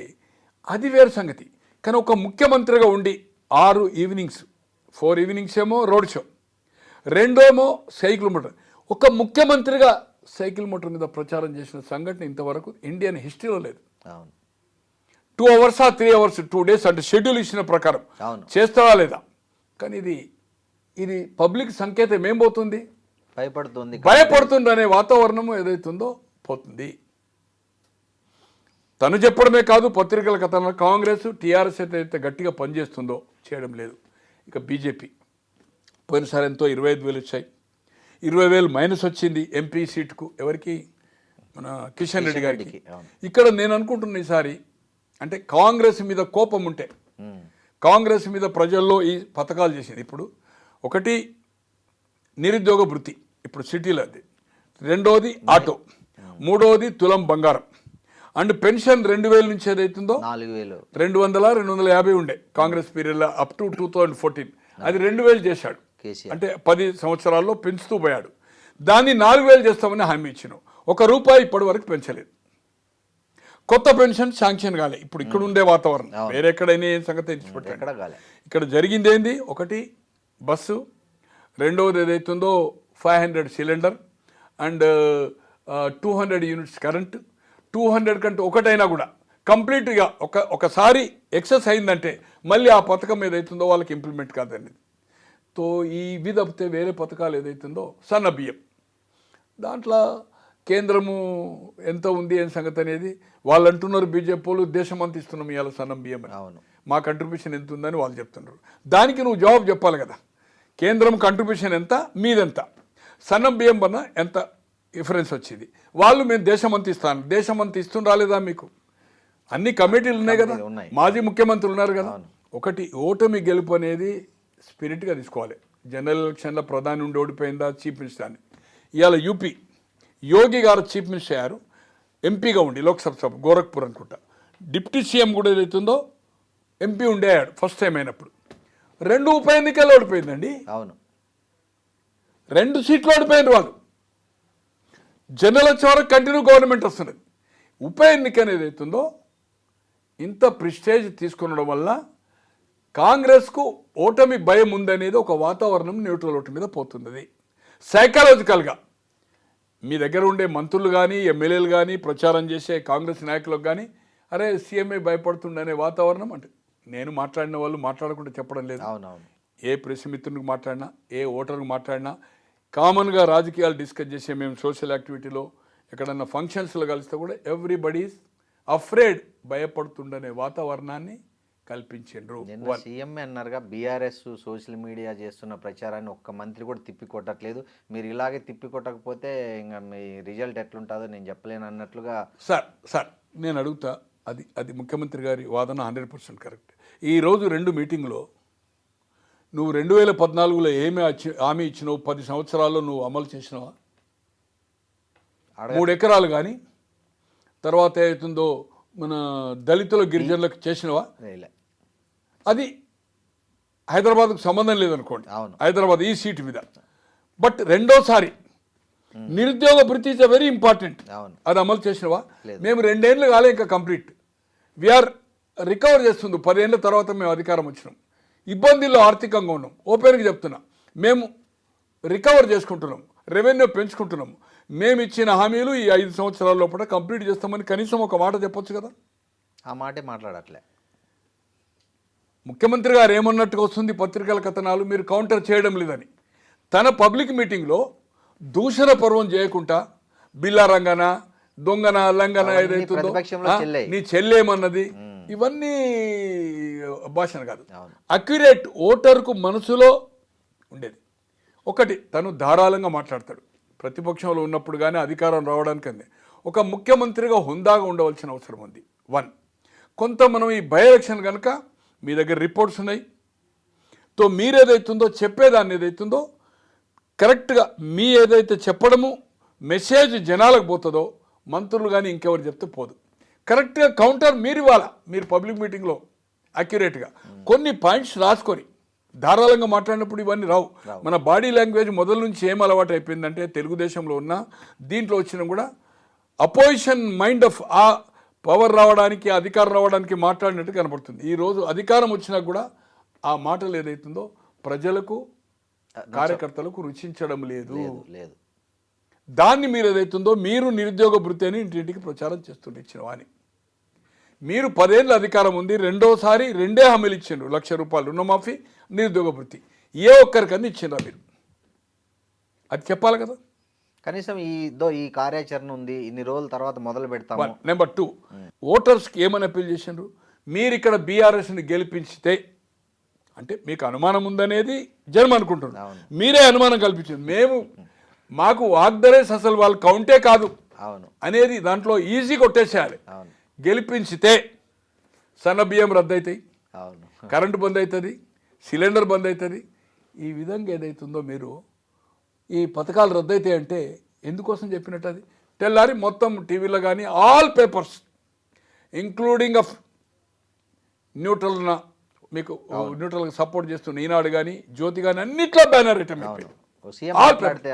S3: అది వేరే సంగతి. కానీ ఒక ముఖ్యమంత్రిగా ఉండి 6 ఈవినింగ్స్ 4 ఈవినింగ్స్ ఏమో రోడ్ షో, 2 ఏమో సైకిల్ మోటార్, ఒక ముఖ్యమంత్రిగా సైకిల్ మోటార్ మీద ప్రచారం చేసిన సంఘటన ఇంతవరకు ఇండియన్ హిస్టరీలో లేదు. 2 hours 3 hours 2 days అంటే షెడ్యూల్ ఇచ్చిన ప్రకారం చేస్తావా లేదా? కానీ ఇది పబ్లిక్ సంకేతం ఏం పోతుంది? భయపడుతుంది అనే వాతావరణం ఏదైతుందో పోతుంది. తను చెప్పడమే కాదు, పత్రికల కథలో కాంగ్రెస్ టీఆర్ఎస్ అయితే గట్టిగా పనిచేస్తుందో చేయడం లేదు. ఇక బీజేపీ పోయినసారి ఎంతో 25,000 వచ్చాయి, 20,000 మైనస్ వచ్చింది ఎంపీ సీటుకు. ఎవరికి? మన కిషన్ రెడ్డి గారికి. ఇక్కడ నేను అనుకుంటున్న ఈసారి అంటే కాంగ్రెస్ మీద కోపం ఉంటే, కాంగ్రెస్ మీద ప్రజల్లో ఈ పథకాలు చేసింది. ఇప్పుడు ఒకటి నిరుద్యోగ భృతి ఇప్పుడు సిటీలో, అది 2వది ఆటో, 3వది తులం బంగారం, అండ్ పెన్షన్ 2,000 నుంచి ఏదైతుందో 200-250 ఉండే కాంగ్రెస్ పీరియడ్లో అప్ టు 2014, అది 2,000 చేశాడు. అంటే 10 సంవత్సరాల్లో పెంచుతూ పోయాడు. దాన్ని 4,000 చేస్తామని హామీ ఇచ్చినాం. ₹1 ఇప్పటి వరకు పెంచలేదు. కొత్త పెన్షన్ శాంక్షన్ కాలే. ఇప్పుడు ఇక్కడ ఉండే వాతావరణం వేరెక్కడైనా ఏం సంగతి ఇక్కడ జరిగింది ఏంది? ఒకటి బస్సు, 2వది ఏదైతుందో 500 సిలిండర్ అండ్ 200 యూనిట్స్ కరెంట్. 200 కంటే ఒకటైనా కూడా కంప్లీట్గా ఒకసారి ఎక్సెస్ అయిందంటే మళ్ళీ ఆ పథకం ఏదైతుందో వాళ్ళకి ఇంప్లిమెంట్ కాదనేది. తో ఇవి తప్పితే వేరే పథకాలు ఏదైతుందో సన్న బియ్యం, దాంట్లో కేంద్రము ఎంత ఉంది ఏం సంగతి అనేది వాళ్ళు అంటున్నారు. బీజేపీ వాళ్ళు దేశమంతా ఇస్తున్నాం ఇవాళ సన్నం బియ్యం అని, మా కంట్రిబ్యూషన్ ఎంత ఉందని వాళ్ళు చెప్తున్నారు. దానికి నువ్వు జవాబు చెప్పాలి కదా. కేంద్రం కంట్రిబ్యూషన్ ఎంత, మీదెంత, సన్నం బియ్యం వల్ల ఎంత డిఫరెన్స్ వచ్చింది. వాళ్ళు మేము దేశమంతా ఇస్తాను, దేశమంతా ఇస్తుని రాలేదా మీకు? అన్ని కమిటీలు ఉన్నాయి కదా, మాజీ ముఖ్యమంత్రులు ఉన్నారు కదా. ఒకటి ఓటమి గెలుపు అనేది స్పిరిట్గా తీసుకోవాలి. జనరల్ ఎలక్షన్లో ప్రధాని ఉండి ఓడిపోయిందా చీఫ్ మినిస్టర్ అని. ఇవాళ యూపీ యోగి గారు చీఫ్ మినిస్టర్ అయ్యారు, ఎంపీగా ఉండి లోక్సభ సభ గోరఖ్పూర్ అనుకుంటా. డిప్యూటీ సీఎం కూడా ఏదైతుందో ఎంపీ ఉండే అయ్యాడు ఫస్ట్ టైం అయినప్పుడు. 2 ఉప ఎన్నికల్లో ఓడిపోయిందండి. 2 సీట్లు ఓడిపోయిన వాళ్ళు. జనరల్ వచ్చే వరకు కంటిన్యూ గవర్నమెంట్ వస్తున్నది. ఉప ఎన్నిక అనేది అవుతుందో ఇంత ప్రిస్టేజ్ తీసుకునడం వల్ల కాంగ్రెస్కు ఓటమి భయం ఉందనేది ఒక వాతావరణం న్యూట్రల్ ఓటు మీద పోతున్నది. సైకలాజికల్గా మీ దగ్గర ఉండే మంత్రులు కానీ ఎమ్మెల్యేలు కానీ ప్రచారం చేసే కాంగ్రెస్ నాయకులకు కానీ అరే సీఎంఏ భయపడుతుండనే వాతావరణం అంటే నేను మాట్లాడిన వాళ్ళు మాట్లాడకుండా చెప్పడం లేదు.
S2: అవునవును.
S3: ఏ ప్రెస్ మిత్రునికి మాట్లాడినా, ఏ ఓటర్కి మాట్లాడినా, కామన్గా రాజకీయాలు డిస్కస్ చేసే మేము సోషల్ యాక్టివిటీలో ఎక్కడన్నా ఫంక్షన్స్లో కలిస్తే కూడా ఎవ్రీబడీస్ అఫ్రేడ్, భయపడుతుండనే వాతావరణాన్ని కల్పించిండ్రు.
S2: నిన్న సీఎంఏ అన్నారుగా, బీఆర్ఎస్ సోషల్ మీడియా చేస్తున్న ప్రచారాన్ని ఒక్క మంత్రి కూడా తిప్పి కొట్టట్లేదు, మీరు ఇలాగే తిప్పి కొట్టకపోతే ఇంకా మీ రిజల్ట్ ఎట్లుంటుందో నేను చెప్పలేను అన్నట్లుగా.
S3: సార్ నేను అడుగుతా, అది ముఖ్యమంత్రి గారి వాదన 100% కరెక్ట్. ఈరోజు 2 మీటింగ్లో నువ్వు 2014లో ఏమి హామీ ఇచ్చినావు, 10 సంవత్సరాల్లో నువ్వు అమలు చేసినావా? 3 ఎకరాలు కానీ తర్వాత ఏతుందో మన దళితుల గిరిజనులకు చేసినవా? అది హైదరాబాద్కు సంబంధం లేదనుకోండి, హైదరాబాద్ ఈ సీటు మీద. బట్ రెండోసారి నిరుద్యోగ భృతి ఇస్ వెరీ ఇంపార్టెంట్, అది అమలు చేసినవా? మేము 2 ఏళ్ళు కాలే ఇంకా కంప్లీట్, వీఆర్ రికవర్ చేస్తుంది. 10 ఏళ్ళ తర్వాత మేము అధికారం వచ్చినాం, ఇబ్బందుల్లో ఆర్థికంగా ఉన్నాం. ఓపెన్గా చెప్తున్నా, మేము రికవర్ చేసుకుంటున్నాం, రెవెన్యూ పెంచుకుంటున్నాం. మేము ఇచ్చిన హామీలు ఈ 5 సంవత్సరాల లోపల కంప్లీట్ చేస్తామని కనీసం ఒక మాట చెప్పొచ్చు కదా.
S2: ఆ మాటే మాట్లాడట్లే.
S3: ముఖ్యమంత్రి గారు ఏమన్నట్టుగా వస్తుంది పత్రికల కథనాలు, మీరు కౌంటర్ చేయడం లేదని. తన పబ్లిక్ మీటింగ్లో దూషణ పర్వం చేయకుండా బిల్లా రంగన, దొంగన, లంగన ఏదైతుందో, నీ చెల్లేమన్నది, ఇవన్నీ భాషణ కాదు, అక్యురేట్ ఓటర్కు మనసులో ఉండేది. ఒకటి, తను ధారాళంగా మాట్లాడతాడు. ప్రతిపక్షంలో ఉన్నప్పుడు కానీ అధికారం రావడానికి అంది ఒక ముఖ్యమంత్రిగా హుందాగా ఉండవలసిన అవసరం ఉంది. 1, కొంత మనం ఈ బై ఎలక్షన్ కనుక మీ దగ్గర రిపోర్ట్స్ ఉన్నాయి, తో మీరేదైతుందో చెప్పేదాన్ని ఏదైతుందో కరెక్ట్గా మీ ఏదైతే చెప్పడము మెసేజ్ జనాలకు పోతుందో మంత్రులు కానీ ఇంకెవరు చెప్తే పోదు. కరెక్ట్గా కౌంటర్ మీరు ఇవ్వాలా. మీరు పబ్లిక్ మీటింగ్లో అక్యురేట్గా కొన్ని పాయింట్స్ రాసుకొని ధారాళంగా మాట్లాడినప్పుడు ఇవన్నీ రావు. మన బాడీ లాంగ్వేజ్ మొదల నుంచి ఏం అలవాటు అయిపోయిందంటే, తెలుగుదేశంలో ఉన్న దీంట్లో వచ్చినా కూడా అపోజిషన్ మైండ్ ఆఫ్ ఆ పవర్ రావడానికి, అధికారం రావడానికి మాట్లాడినట్టు కనబడుతుంది. ఈరోజు అధికారం వచ్చినా కూడా ఆ మాటలు ఏదైతుందో ప్రజలకు, కార్యకర్తలకు రుచించడం లేదు. దాన్ని మీరు ఏదైతుందో మీరు నిరుద్యోగ భృతి అని ఇంటింటికి ప్రచారం చేస్తుంటే ఇచ్చినవా అని. మీరు 10 ఏళ్ళ అధికారం ఉంది, రెండోసారి 2 హామీలు ఇచ్చిండ్రు, 1,00,000 రూపాయలు రుణమాఫీ, నిరుద్యోగ భృతి. ఏ ఒక్కరికన్నా ఇచ్చిండ్రా మీరు? అది చెప్పాలి కదా.
S2: కనీసం ఈ కార్యాచరణ ఉంది, ఇన్ని రోజుల తర్వాత మొదలు పెడతాము.
S3: నెంబర్ 2, ఓటర్స్కి ఏమని అప్పీల్ చేసిండ్రు? మీరు ఇక్కడ బీఆర్ఎస్ని గెలిపించితే, అంటే మీకు అనుమానం ఉందనేది జనం అనుకుంటున్నారు, మీరే అనుమానం కల్పించింది. మాకు వాగ్దరేస్ అసలు వాళ్ళు కౌంటే కాదు అనేది దాంట్లో ఈజీ కొట్టేసేయాలి. గెలిపించితే సన్న బియ్యం రద్దు అవుతాయి, కరెంటు బంద్ అవుతుంది, సిలిండర్ బంద్ అవుతుంది. ఈ విధంగా ఏదైతుందో మీరు ఈ పథకాలు రద్దు అవుతాయి అంటే ఎందుకోసం చెప్పినట్టు? అది తెల్లారి మొత్తం టీవీలో కానీ all papers including of neutral, మీకు న్యూట్రల్గా సపోర్ట్ చేస్తున్న ఈనాడు కానీ జ్యోతి కానీ అన్నిట్లో బ్యానర్ ఐటమ్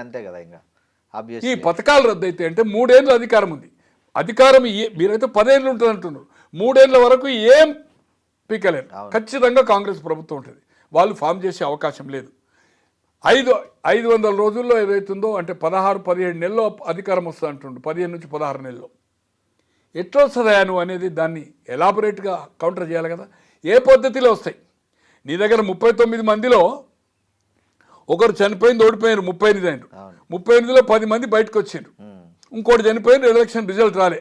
S2: అంతే కదా. ఇంకా
S3: ఈ పథకాలు రద్దు అయితే అంటే 3 ఏళ్ళు అధికారం ఉంది. అధికారం మీరైతే 10 ఏళ్ళు ఉంటుంది అంటున్నారు, 3 ఏళ్ళ వరకు ఏం పీకలేరు. ఖచ్చితంగా కాంగ్రెస్ ప్రభుత్వం ఉంటుంది, వాళ్ళు ఫామ్ చేసే అవకాశం లేదు. 500 రోజుల్లో ఏదైతుందో అంటే 16-17 నెలల్లో అధికారం వస్తుంది అంటుండు, 15 నుంచి 16 నెలల్లో. ఎట్లా వస్తుందా నువ్వు అనేది దాన్ని ఎలాబొరేట్గా కౌంటర్ చేయాలి కదా. ఏ పద్ధతిలో వస్తాయి? నీ దగ్గర 39 మందిలో ఒకరు చనిపోయింది, ఓడిపోయారు, 38 అయినారు. 38లో 10 మంది బయటకు వచ్చారు, ఇంకోటి చనిపోయిన ఎలక్షన్ రిజల్ట్ రాలే.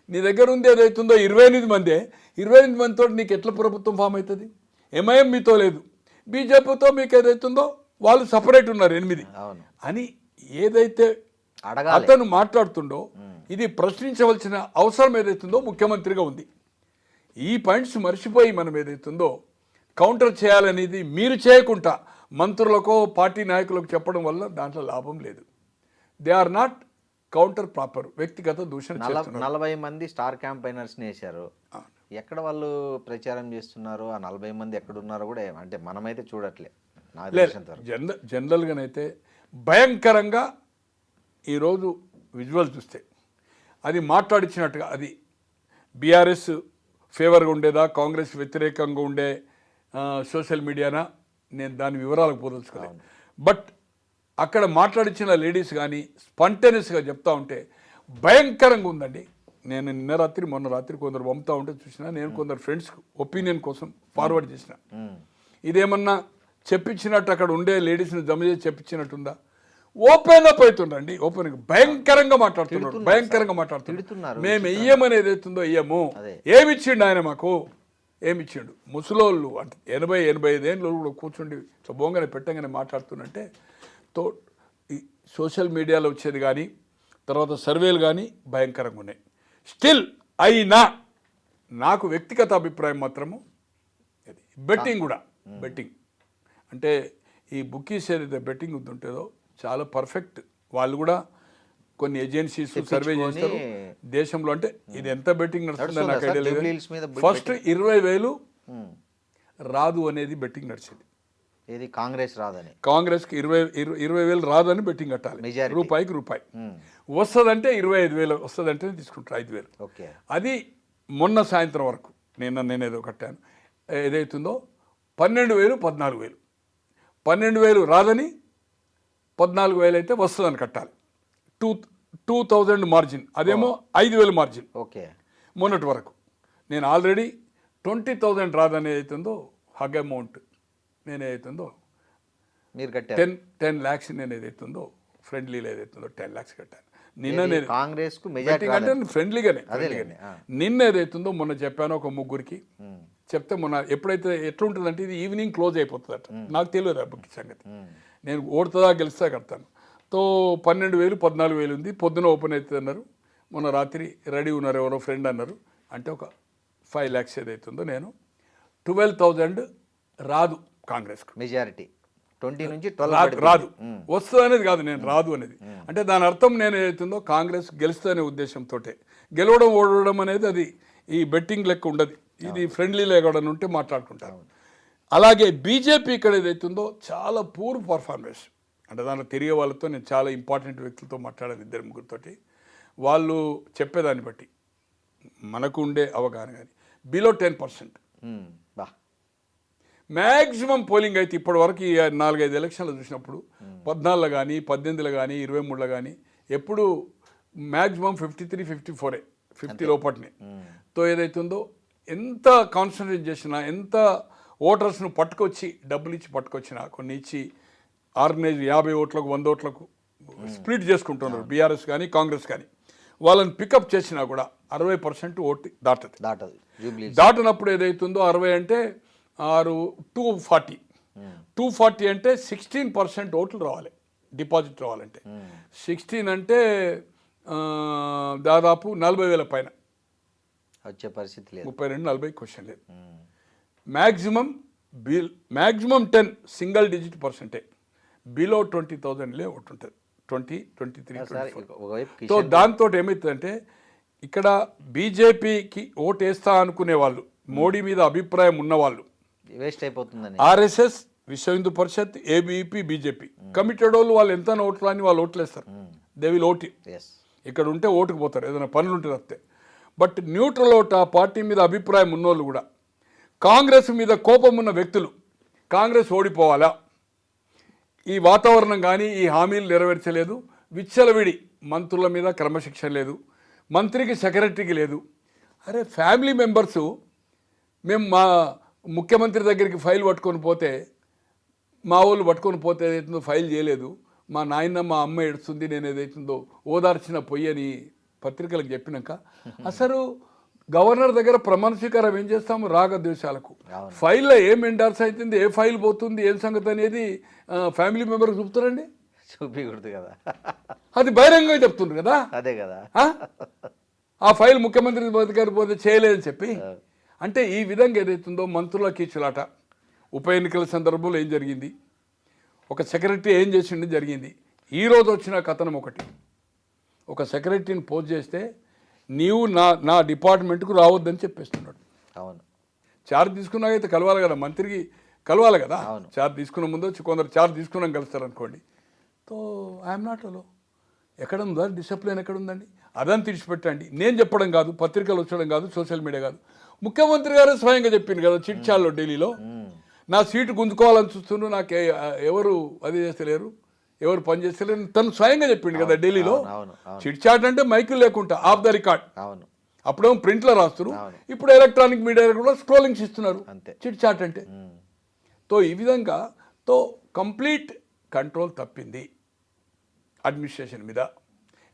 S3: నీ దగ్గర ఉంది ఏదైతుందో 28 మందే. 28 మందితో నీకు ఎట్లా ప్రభుత్వం ఫామ్ అవుతుంది? ఎంఐఎం మీతో లేదు, బీజేపీతో మీకు ఏదైతుందో వాళ్ళు సపరేట్ ఉన్నారు 8 అని ఏదైతే అతను మాట్లాడుతుండో ఇది ప్రశ్నించవలసిన అవసరం ఏదైతుందో ముఖ్యమంత్రిగా ఉంది. ఈ పాయింట్స్ మర్చిపోయి మనం ఏదైతుందో కౌంటర్ చేయాలనేది మీరు చేయకుండా మంత్రులకో పార్టీ నాయకులకు చెప్పడం వల్ల దాంట్లో లాభం లేదు. They are not counter proper, వ్యక్తిగత దూషణ.
S2: 40 మంది స్టార్ క్యాంపైనర్స్ని వేశారు, ఎక్కడ వాళ్ళు ప్రచారం చేస్తున్నారు, ఆ 40 మంది ఎక్కడున్నారో కూడా అంటే మనమైతే చూడట్లే.
S3: జనరల్గానైతే భయంకరంగా ఈరోజు విజువల్ చూస్తే అది మాట్లాడించినట్టుగా అది బీఆర్ఎస్ ఫేవర్గా ఉండేదా, కాంగ్రెస్ వ్యతిరేకంగా ఉండే సోషల్ మీడియానా, నేను దాని వివరాలకు పోదలుచుకోలేదు. బట్ అక్కడ మాట్లాడించిన లేడీస్ కానీ స్పాంటేనియస్గా చెప్తా ఉంటే భయంకరంగా ఉందండి. నేను నిన్న రాత్రి మొన్న రాత్రి కొందరు పంపుతా ఉంటే చూసిన, నేను కొందరు ఫ్రెండ్స్ ఒపీనియన్ కోసం ఫార్వర్డ్ చేసిన. ఇదేమన్నా చెప్పించినట్టు అక్కడ ఉండే లేడీస్ని జమ చేసి చెప్పించినట్టుందా? ఓపెన్ అప్ అవుతుండండి, ఓపెన్ భయంకరంగా మాట్లాడుతున్నారు, భయంకరంగా మాట్లాడుతున్నారు. మేము వెయ్యమని ఏదైతుందో వెయ్యము. ఏమిచ్చిండు ఆయన మాకు? ఏమిచ్చిండు? ముసలోళ్ళు అంటే 80-85 ఏళ్ళు కూడా కూర్చుండి బోంగనే పెట్టంగానే మాట్లాడుతున్నంటే తో ఈ సోషల్ మీడియాలో వచ్చేది కానీ తర్వాత సర్వేలు కానీ భయంకరంగా ఉన్నాయి. స్టిల్ అయినా నాకు వ్యక్తిగత అభిప్రాయం మాత్రము ఇది బెట్టింగ్ కూడా, బెట్టింగ్ అంటే ఈ బుక్కీస్ ఏదైతే బెట్టింగ్ ఉంటుంటుందో చాలా పర్ఫెక్ట్. వాళ్ళు కూడా కొన్ని ఏజెన్సీస్ సర్వే చేస్తారు దేశంలో. అంటే ఇది ఎంత బెట్టింగ్ నడుస్తుందో నాకు ఐడియా లేదు. ఫస్ట్ 20,000 రాదు అనేది బెట్టింగ్ నడిచింది.
S2: ఏది కాంగ్రెస్ రాదని,
S3: కాంగ్రెస్కి 20,000 రాదని బెట్టింగ్ కట్టాలి. రూపాయికి రూపాయి వస్తుందంటే 25,000 వస్తుందంటే తీసుకుంటారు 5,000.
S2: ఓకే,
S3: అది మొన్న సాయంత్రం వరకు నేనేదో కట్టాను. ఏదైతుందో 12,000 14,000, 12,000 రాదని 14,000 అయితే వస్తుందని కట్టాలి. 2,000 మార్జిన్, అదేమో 5,000 మార్జిన్.
S2: ఓకే,
S3: మొన్నటి వరకు నేను ఆల్రెడీ 20,000 రాదని అవుతుందో హగ్ అమౌంట్ నేను ఏదైతుందో
S2: మీరు కట్టారు
S3: 10 lakhs నేను ఏదైతుందో ఫ్రెండ్లీలో ఏదైతుందో 10 lakhs కట్టాను. నిన్న నేను
S2: కాంగ్రెస్
S3: అంటే ఫ్రెండ్లీగానే నిన్న ఏదైతుందో మొన్న చెప్పాను ఒక ముగ్గురికి చెప్తే, మొన్న ఎప్పుడైతే ఎట్లుంటుందంటే ఇది ఈవినింగ్ క్లోజ్ అయిపోతుందట. నాకు తెలియదు ఆ బుక్ సంగతి. నేను ఓడుతుందా గెలుస్తా కడతాను. తో 12,000 14,000 ఉంది. పొద్దున ఓపెన్ అవుతుంది అన్నారు. మొన్న రాత్రి రెడీ ఉన్నారు ఎవరో ఫ్రెండ్ అన్నారు. అంటే ఒక 5 lakhs ఏదైతుందో నేను 12,000 రాదు కాంగ్రెస్కు.
S2: మెజారిటీ 20 నుంచి 12
S3: రాదు. వస్తుంది అనేది కాదు, నేను రాదు అనేది. అంటే దాని అర్థం నేను ఏదైతుందో కాంగ్రెస్ గెలుస్తుందనే ఉద్దేశంతో. గెలవడం ఓడవడం అనేది అది ఈ బెట్టింగ్ లెక్క ఉండదు. ఇది ఫ్రెండ్లీలో ఎక్కడ ఉంటే మాట్లాడుకుంటారు. అలాగే బీజేపీ ఇక్కడ ఏదైతుందో చాలా పూర్ పర్ఫార్మెన్స్. అంటే దాంట్లో తిరిగే వాళ్ళతో నేను చాలా ఇంపార్టెంట్ వ్యక్తులతో మాట్లాడాను, 2-3తోటి. వాళ్ళు చెప్పేదాన్ని బట్టి మనకు ఉండే అవగాహన కానీ బిలో 10%. మ్యాక్సిమం పోలింగ్ అయితే ఇప్పటి వరకు ఈ 4-5 ఎలక్షన్లు చూసినప్పుడు 14లో కానీ 18లో కానీ 23లో కానీ ఎప్పుడు మ్యాక్సిమం 53-54 50 లోపట్నే. తో ఏదైతుందో ఎంత కాన్సన్ట్రేట్ చేసినా, ఎంత ఓటర్స్ను పట్టుకొచ్చి డబ్బులు ఇచ్చి పట్టుకొచ్చినా, కొన్ని ఇచ్చి ఆర్గనైజ్ 50 ఓట్లకు 100 ఓట్లకు స్ప్లిట్ చేసుకుంటున్నారు బీఆర్ఎస్ కానీ కాంగ్రెస్ కానీ. వాళ్ళని పికప్ చేసినా కూడా 60% ఓటు దాటదు. దాటినప్పుడు ఏదైతుందో 60 అంటే 240 అంటే 16% ఓట్లు రావాలి, డిపాజిట్ రావాలంటే. 16 అంటే దాదాపు 40,000 పైన
S2: వచ్చే పరిస్థితి లేదు.
S3: 32-40 క్వశ్చన్ లేదు. మ్యాక్సిమం 10 సింగిల్ డిజిట్ పర్సెంటే. బిలో 20,000 ఒకటి ఉంటుంది, 20-23. సో దాంతో ఏమవుతుందంటే ఇక్కడ బీజేపీకి ఓటు వేస్తా అనుకునే వాళ్ళు, మోడీ మీద అభిప్రాయం ఉన్నవాళ్ళు,
S2: వేస్ట్ అయిపోతుందని
S3: ఆర్ఎస్ఎస్, విశ్వ Hindu Parishad, ABP, BJP committed వాళ్ళు ఎంత ఓట్లు అని వాళ్ళు ఓట్లేస్తారు. They will vote. ఇక్కడ ఉంటే ఓటుకు పోతారు, ఏదైనా పనులు ఉంటే తప్పితే. బట్ న్యూట్రల్ ఓట్, ఆ పార్టీ మీద అభిప్రాయం ఉన్నోళ్ళు కూడా, కాంగ్రెస్ మీద కోపం ఉన్న వ్యక్తులు, కాంగ్రెస్ ఓడిపోవాలా, ఈ వాతావరణం కానీ ఈ హామీలు నెరవేర్చలేదు, విచ్చలవిడి మంత్రుల మీద క్రమశిక్షణ లేదు, మంత్రికి సెక్రటరీకి లేదు. అరే ఫ్యామిలీ మెంబర్సు, మేము మా ముఖ్యమంత్రి దగ్గరికి ఫైల్ పట్టుకొని పోతే, మా వాళ్ళు పట్టుకొని పోతే ఏదైతుందో ఫైల్ చేయలేదు, మా నాయన మా అమ్మ ఏడుస్తుంది, నేను ఏదైతుందో ఓదార్చిన పొయ్యని పత్రికలకు చెప్పినాక, అసలు గవర్నర్ దగ్గర ప్రమాణ స్వీకారం ఏం చేస్తాము రాగద్వేషాలకు. ఫైల్లో ఏం ఎండార్స్ అవుతుంది, ఏ ఫైల్ పోతుంది, ఏం సంగతి అనేది ఫ్యామిలీ మెంబర్కి చూపుతారండి,
S2: చూపించకూడదు కదా.
S3: అది బహిరంగంగా చెప్తుండ్రు కదా.
S2: అదే కదా,
S3: ఆ ఫైల్ ముఖ్యమంత్రి గారు పోతే చేయలేదని చెప్పి. అంటే ఈ విధంగా ఏదైతుందో మంత్రుల కీచులాట. ఉప ఎన్నికల సందర్భంలో ఏం జరిగింది, ఒక సెక్రటరీ ఏం చేసిండి జరిగింది. ఈరోజు వచ్చిన కథనం ఒకటి, ఒక సెక్రటరీని పోస్ట్ చేస్తే నీవు నా డిపార్ట్మెంట్కు రావద్దని చెప్పేస్తున్నాడు.
S2: అవును,
S3: చార్జ్ తీసుకున్నాకైతే కలవాలి కదా, మంత్రికి కలవాలి కదా. చార్జ్ తీసుకున్న ముందు వచ్చి కొందరు చార్జ్ తీసుకున్నాక కలుస్తారు అనుకోండి. తో ఐఎమ్ నాట్ అలో. ఎక్కడ ఉందా డిసిప్లిన్, ఎక్కడ ఉందండి? అదని తీర్చిపెట్టండి. నేను చెప్పడం కాదు, పత్రికలు వచ్చడం కాదు, సోషల్ మీడియా కాదు, ముఖ్యమంత్రి గారు స్వయంగా చెప్పింది కదా చిట్చాల్లో ఢిల్లీలో. నా సీటు గుంజుకోవాలని చూస్తున్నారు, నాకు ఎవరు అది చేస్తలేరు, ఎవరు పని చేస్తలేరు, తను స్వయంగా చెప్పిండు కదా ఢిల్లీలో. చిట్ చాట్ అంటే మైకులు లేకుండా ఆఫ్ ద రికార్డ్. అప్పుడేమో ప్రింట్లో రాస్తారు,
S2: అవును.
S3: ఇప్పుడు ఎలక్ట్రానిక్ మీడియా కూడా స్క్రోలింగ్స్ ఇస్తున్నారు,
S2: అంతే.
S3: చిట్ చాట్ అంటే. తో ఈ విధంగా తో కంప్లీట్ కంట్రోల్ తప్పింది అడ్మినిస్ట్రేషన్ మీద.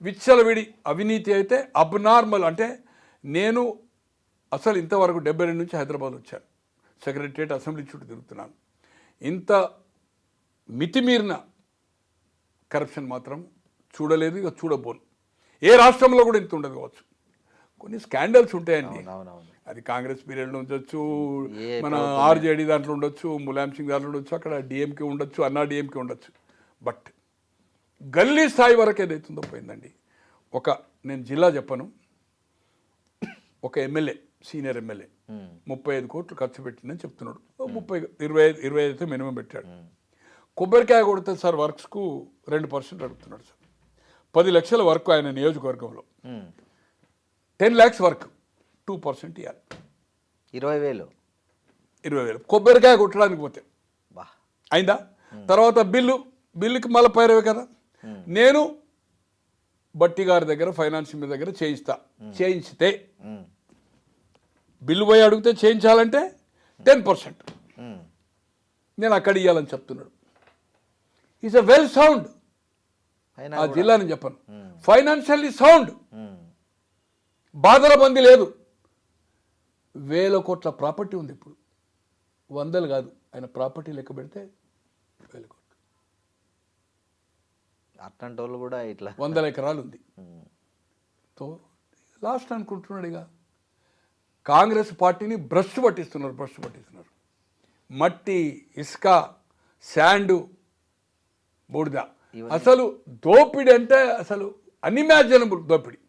S3: విచ్చలవిడి అవినీతి అయితే అబ్నార్మల్. అంటే నేను అసలు ఇంతవరకు 72 నుంచి హైదరాబాద్ వచ్చాను, సెక్రటరియట్ అసెంబ్లీ చుట్టూ తిరుగుతున్నాను. ఇంత మితిమీరిన కరప్షన్ మాత్రం చూడలేదు, ఇక చూడబోను. ఏ రాష్ట్రంలో కూడా ఇంత ఉండదు కావచ్చు. కొన్ని స్కాండల్స్ ఉంటాయండి,
S2: అవునవును.
S3: అది కాంగ్రెస్ పీరియడ్లో ఉండొచ్చు,
S2: ఏ
S3: మన ఆర్జేడీ దాంట్లో ఉండొచ్చు, ములాయం సింగ్ దాంట్లో ఉండొచ్చు, అక్కడ డిఎంకే ఉండొచ్చు, అన్నా డిఎంకే ఉండొచ్చు. బట్ గల్లీ స్థాయి వరకు ఏదైతుందో పోయిందండి. నేను జిల్లా చెప్పను, ఒక ఎమ్మెల్యే, సీనియర్ ఎమ్మెల్యే 35 కోట్లు ఖర్చు పెట్టిందని చెప్తున్నాడు. 25 అయితే మినిమం పెట్టాడు. కొబ్బరికాయ కొడితే సార్ వర్క్స్కు 2% అడుగుతున్నాడు సార్. 10 లక్షల వర్క్ ఆయన నియోజకవర్గంలో, 10 lakhs వర్క్ 2% ఇవ్వాలి,
S2: 20,000
S3: కొబ్బరికాయ కొట్టడానికి పోతే
S2: బా.
S3: అయిందా? తర్వాత బిల్లుకి మళ్ళీ పైరవే కదా. నేను బట్టి గారి దగ్గర ఫైనాన్స్ మీ దగ్గర చేయించితే బిల్లు పోయి అడిగితే చేయించాలంటే 10% నేను అక్కడ ఇవ్వాలని చెప్తున్నాడు. ఈజ్ అ వెల్ సౌండ్,
S2: అయినా
S3: ఆ జిల్లాని చెప్పను, ఫైనాన్షియల్లీ సౌండ్, బాధల బంది లేదు. 1000 కోట్ల ప్రాపర్టీ ఉంది ఇప్పుడు, 100 కాదు, ఆయన ప్రాపర్టీ లెక్క పెడితే 1000 కోట్లు,
S2: అట్లాంటి వాళ్ళు కూడా ఇట్లా
S3: 100 ఎకరాలు ఉంది. తో లాస్ట్ అనుకుంటున్నాడు. ఇక కాంగ్రెస్ పార్టీని భ్రష్టు పట్టిస్తున్నారు. మట్టి, ఇసుక, శాండు, బూడిద. అసలు దోపిడీ అంటే అసలు అన్ఇమాజినబుల్ దోపిడీ.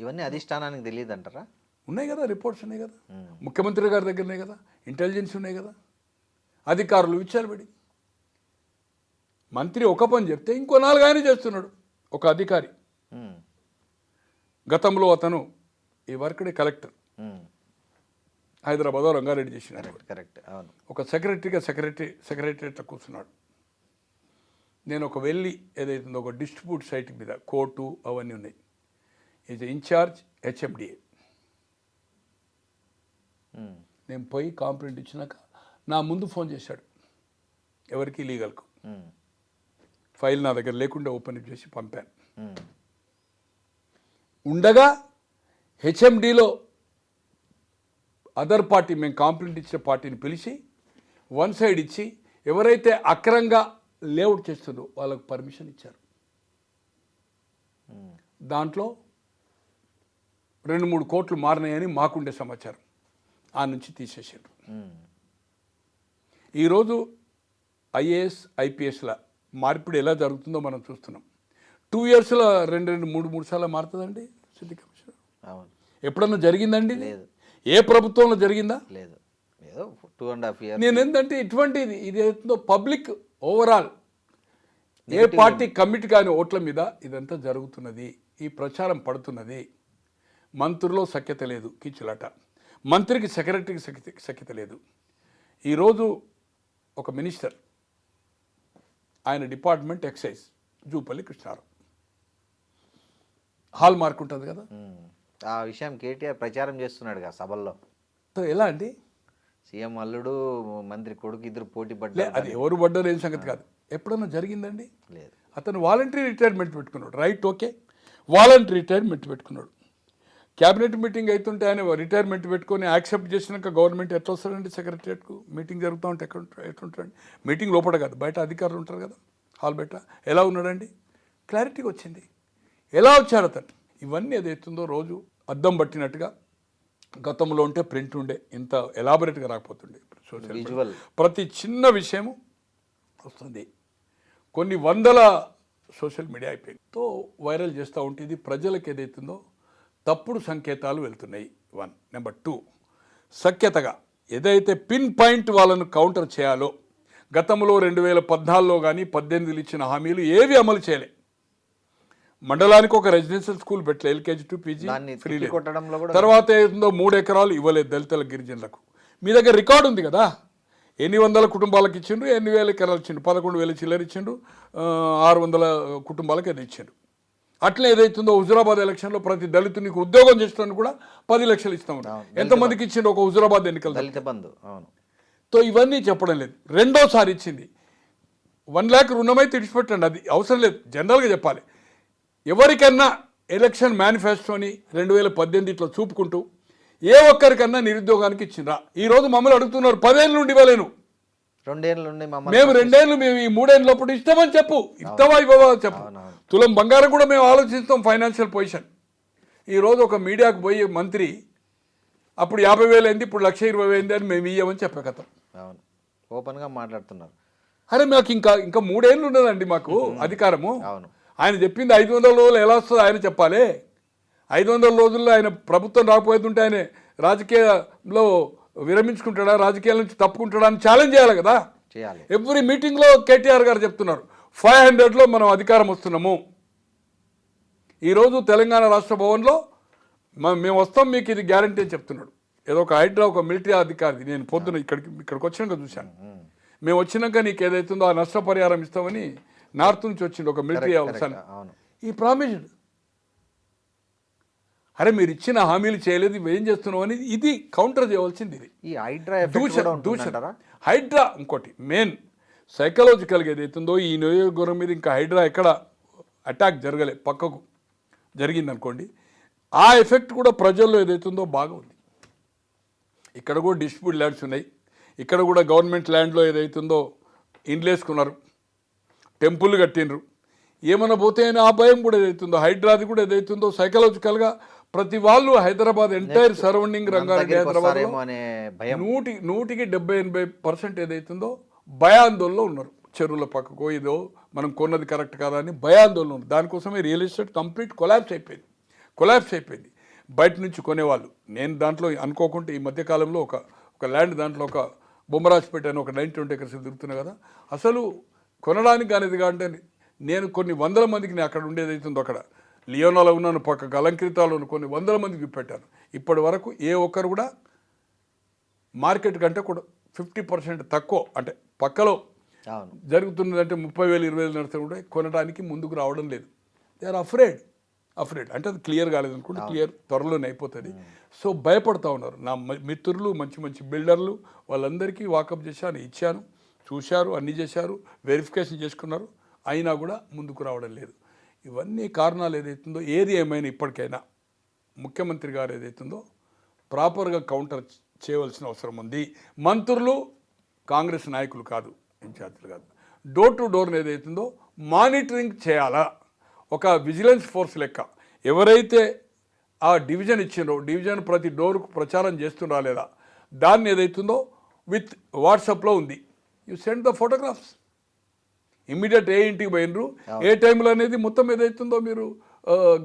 S2: ఇవన్నీ అధిష్టానానికి తెలియదు అంటారా?
S3: ఉన్నాయి కదా, రిపోర్ట్స్ ఉన్నాయి కదా, ముఖ్యమంత్రి గారి దగ్గర ఉన్నాయి కదా, ఇంటెలిజెన్స్ ఉన్నాయి కదా, అధికారులు విచారబడి. మంత్రి ఒక పని చెప్తే ఇంకో 4 ఆయన చేస్తున్నాడు. ఒక అధికారి, గతంలో అతను ఈ వర్క్డే కలెక్టర్, హైదరాబాద్ రంగారెడ్డి చేసినాడు.
S2: కరెక్ట్, అవును.
S3: ఒక సెక్రటరీలో కూర్చున్నాడు. నేను వెళ్ళి ఏదైతుందో ఒక డిస్ట్రిబ్యూట్ సైట్ మీద కోర్టు అవన్నీ ఉన్నాయి. Is incharge HMDA. నేను పోయి కాంప్లైంట్ ఇచ్చినాక నా ముందు ఫోన్ చేశాడు, ఎవరికి లీగల్కు. ఫైల్ నా దగ్గర లేకుండా ఓపెన్ చేసి పంపాను. ఉండగా హెచ్ఎండిలో అదర్ పార్టీ, మేము కాంప్లైంట్ ఇచ్చిన పార్టీని పిలిచి 1 సైడ్ ఇచ్చి ఎవరైతే అక్రంగా లేఅవుట్ చేస్తుందో వాళ్ళకు పర్మిషన్ ఇచ్చారు. దాంట్లో 2-3 కోట్లు మారినాయని మాకుండే సమాచారం, ఆ నుంచి తీసేసారు. ఈరోజు ఐఏఎస్ ఐపీఎస్ల మార్పిడి ఎలా జరుగుతుందో మనం చూస్తున్నాం. 2 yearsలో 2-3 సార్లు మారుతుందండి సిటీ కమిషనర్. ఎప్పుడన్నా జరిగిందండి?
S2: లేదు.
S3: ఏ ప్రభుత్వంలో జరిగిందా?
S2: లేదు. ఏదో 2.5 years.
S3: నేను ఏంటంటే ఇటువంటిది ఇది ఏదో పబ్లిక్ ఓవరాల్ ఏ పార్టీ కమిటీ కాని ఓట్ల మీద ఇదంతా జరుగుతున్నది, ఈ ప్రచారం పడుతున్నది. మంత్రుల్లో సఖ్యత లేదు, కిచ్చులాట. మంత్రికి సెక్రటరీకి సఖ్యత లేదు. ఈరోజు ఒక మినిస్టర్, ఆయన department excise, Jupally Krishnarao, hallmark ఉంటుంది కదా.
S2: ఆ విషయం కేటీఆర్ ప్రచారం చేస్తున్నాడు కదా సభల్లో.
S3: ఎలా అండి?
S2: సీఎం అల్లుడు మంత్రి కొడుకు ఇద్దరు పోటీ
S3: అది
S2: పడ్డారు.
S3: ఎవరు పడ్డారు ఏం సంగతి కాదు. ఎప్పుడన్నా జరిగిందండి?
S2: లేదు.
S3: అతను వాలంటరీ రిటైర్మెంట్ పెట్టుకున్నాడు, రైట్, ఓకే, వాలంటరీ రిటైర్మెంట్ పెట్టుకున్నాడు. క్యాబినెట్ మీటింగ్ అవుతుంటే ఆయన రిటైర్మెంట్ పెట్టుకొని యాక్సెప్ట్ చేసినాక గవర్నమెంట్ ఎట్లా వస్తాడండి సెక్రటరియట్కు? మీటింగ్ జరుగుతూ ఉంటే ఎట్లుంటాడండి? మీటింగ్ లోపల కాదు, బయట అధికారులు ఉంటారు కదా, హాల్ బయట. ఎలా ఉన్నాడండి? క్లారిటీగా వచ్చింది. ఎలా వచ్చాడు అతను? ఇవన్నీ ఏదైతుందో రోజు అద్దం పట్టినట్టుగా, గతంలో ఉంటే ప్రింట్ ఉండే, ఇంత ఎలాబొరేట్గా రాకపోతుండే. సోషల్
S2: విజువల్
S3: ప్రతి చిన్న విషయము వస్తుంది. కొన్ని 100 సోషల్ మీడియా అయిపోయింది, వైరల్ చేస్తూ ఉంటే ఇది ప్రజలకు ఏదైతుందో తప్పుడు సంకేతాలు వెళ్తున్నాయి. 1. నెంబర్ 2, సఖ్యతగా ఏదైతే పిన్ పాయింట్ వాళ్ళను కౌంటర్ చేయాలో, గతంలో 2014లో కానీ 18 ఇచ్చిన హామీలు ఏవి అమలు చేయలే. మండలానికి ఒక రెసిడెన్షియల్ స్కూల్ పెట్టలే, LKG to PG ఫ్రీ. తర్వాత ఏదో 3 ఎకరాలు ఇవ్వలేదు దళితుల గిరిజనులకు. మీ దగ్గర రికార్డు ఉంది కదా, ఎన్ని వందల కుటుంబాలకు ఇచ్చిండ్రు, ఎన్ని వేల ఎకరాలు ఇచ్చిండు? 11,000 చిల్లర ఇచ్చిండు, 600 కుటుంబాలకు అది ఇచ్చిండు. అట్లే ఏదైతుందో హుజురాబాద్ ఎలక్షన్లో ప్రతి దళితునికి ఉద్యోగం చేస్తాను కూడా 10 లక్షలు ఇస్తామని ఎంతమందికి ఇచ్చిండు ఒక హుజురాబాద్ ఎన్నికలు
S2: దళిత బంధు. అవును.
S3: తో ఇవన్నీ చెప్పడం లేదు. రెండోసారి ఇచ్చింది 1 lakh రుణమైతే ఇడిచిపెట్టండి, అది అవసరం లేదు, జనరల్గా చెప్పాలి. ఎవరికన్నా ఎలక్షన్ మేనిఫెస్టోని 2018 చూపుకుంటూ ఏ ఒక్కరికన్నా నిరుద్యోగానికి ఇచ్చిండ్రా? ఈరోజు మమ్మల్ని అడుగుతున్నారు 10 ఏళ్ళ నుండి ఇవ్వలేను,
S2: 2 ఏళ్ళ నుండి
S3: మేము 2 ఏళ్ళు మేము ఈ 3 ఏళ్ళ లోపల ఇస్తామని చెప్పు, ఇస్తావా ఇవ్వవా చెప్పు. తులం బంగారం కూడా మేము ఆలోచిస్తాం ఫైనాన్షియల్ పొజిషన్. ఈరోజు ఒక మీడియాకు పోయి మంత్రి అప్పుడు 50,000 అయింది, ఇప్పుడు 1,20,000 అని మేము ఇయ్యమని చెప్పే కథ.
S2: అవును, ఓపెన్గా మాట్లాడుతున్నారు.
S3: అరే మాకు ఇంకా 3 ఏళ్ళు ఉన్నదండి మాకు అధికారము.
S2: అవును.
S3: ఆయన చెప్పింది 500 రోజులు ఎలా వస్తుందో ఆయన చెప్పాలి. 500 రోజుల్లో ఆయన ప్రభుత్వం రాకపోతుంటే ఆయన రాజకీయాల్లో విరమించుకుంటాడా, రాజకీయాల నుంచి తప్పుకుంటాడా అని ఛాలెంజ్ చేయాలి కదా.
S2: చేయాలి.
S3: ఎవ్రీ మీటింగ్లో కేటీఆర్ గారు చెప్తున్నారు 500లో మనం అధికారం వస్తున్నాము. ఈరోజు తెలంగాణ రాష్ట్ర భవన్లో మేము వస్తాం మీకు ఇది గ్యారంటీ అని చెప్తున్నాడు. ఏదో ఒక హైడ్రా ఒక మిలిటరీ అధికారి, నేను పొద్దున ఇక్కడికి వచ్చినాక చూశాను. మేము వచ్చినాక నీకు ఏదైతుందో ఆ నష్టపరిహారం ఇస్తామని నార్త్ నుంచి వచ్చింది ఒక మిలిటరీ అవసరం. ఈ ప్రామిస్డ్. అరే మీరు ఇచ్చిన హామీలు చేయలేదు, ఇవి ఏం చేస్తున్నావు అని ఇది కౌంటర్ చేయవలసింది. ఇది
S2: ఈ హైడ్రా
S3: హైడ్రా ఇంకోటి మెయిన్ సైకలాజికల్గా ఏదైతుందో ఈ నియోజకవర్గం మీద ఇంకా హైడ్రా ఎక్కడ అటాక్ జరగలే, పక్కకు జరిగింది అనుకోండి, ఆ ఎఫెక్ట్ కూడా ప్రజల్లో ఏదైతుందో బాగా ఉంది. ఇక్కడ కూడా డిస్ప్యూట్ ల్యాండ్స్ ఉన్నాయి, ఇక్కడ కూడా గవర్నమెంట్ ల్యాండ్లో ఏదైతుందో ఇండ్లు వేసుకున్నారు, టెంపుల్ కట్టినరు, ఏమన్నా పోతే అని ఆ భయం కూడా ఏదైతుందో హైడ్రాది కూడా ఏదైతుందో సైకలాజికల్గా ప్రతి వాళ్ళు హైదరాబాద్ ఎంటైర్ సరౌండింగ్ రంగారెడ్డి హైదరాబాద్ 100కి 70-80% ఏదైతుందో భయాందోళనలో ఉన్నారు. చెరువుల పక్కకో ఏదో మనం కొన్నది కరెక్ట్ కాదా అని భయాందోళన ఉన్నారు. దానికోసమే రియల్ ఎస్టేట్ కంప్లీట్ కొలాప్స్ అయిపోయింది. బయట నుంచి కొనేవాళ్ళు. నేను దాంట్లో అనుకోకుండా ఈ మధ్యకాలంలో ఒక ల్యాండ్ దాంట్లో ఒక బొమ్మరాజ్పేట అని ఒక 90-20 acres దొరుకుతున్నాయి కదా, అసలు కొనడానికి అనేది కాదంటే నేను కొన్ని 100 మందికి నేను అక్కడ ఉండేది అవుతుందో అక్కడ లియోనాలో ఉన్నాను, పక్కకు అలంకృతాలు కొన్ని 100 మందికి పెట్టాను. ఇప్పటి వరకు ఏ ఒక్కరు కూడా మార్కెట్ కంటే కూడా 50% తక్కువ, అంటే పక్కలో జరుగుతున్నదంటే 30,000-20,000 నడితే కూడా కొనడానికి ముందుకు రావడం లేదు. దే ఆర్ అఫ్రేడ్ అంటే అది క్లియర్ కాలేదు అనుకుంటే క్లియర్ త్వరలోనే అయిపోతుంది. సో భయపడతా ఉన్నారు. నా మిత్రులు మంచి బిల్డర్లు వాళ్ళందరికీ వాకప్ చేశాను, ఇచ్చాను, చూశారు, అన్నీ చేశారు, వెరిఫికేషన్ చేసుకున్నారు, అయినా కూడా ముందుకు రావడం లేదు. ఇవన్నీ కారణాలు ఏదైతుందో ఏది ఏమైనా ఇప్పటికైనా ముఖ్యమంత్రి గారు ఏదైతుందో ప్రాపర్గా కౌంటర్ చేయవలసిన అవసరం ఉంది. మంత్రులు కాంగ్రెస్ నాయకులు కాదు, ఇన్ఛార్జీలు కాదు, డోర్ టు డోర్ ఏదైతుందో మానిటరింగ్ చేయాలా. ఒక విజిలెన్స్ ఫోర్స్ లెక్క ఎవరైతే ఆ డివిజన్ ఇచ్చిండ్రో డివిజన్ ప్రతి డోర్కు ప్రచారం చేస్తున్నా లేదా దాన్ని ఏదైతుందో విత్ వాట్సాప్లో ఉంది, you send the photographs immediate ఏ ఇంటికి పోయినరు ఏ టైంలో అనేది మొత్తం ఏదైతుందో మీరు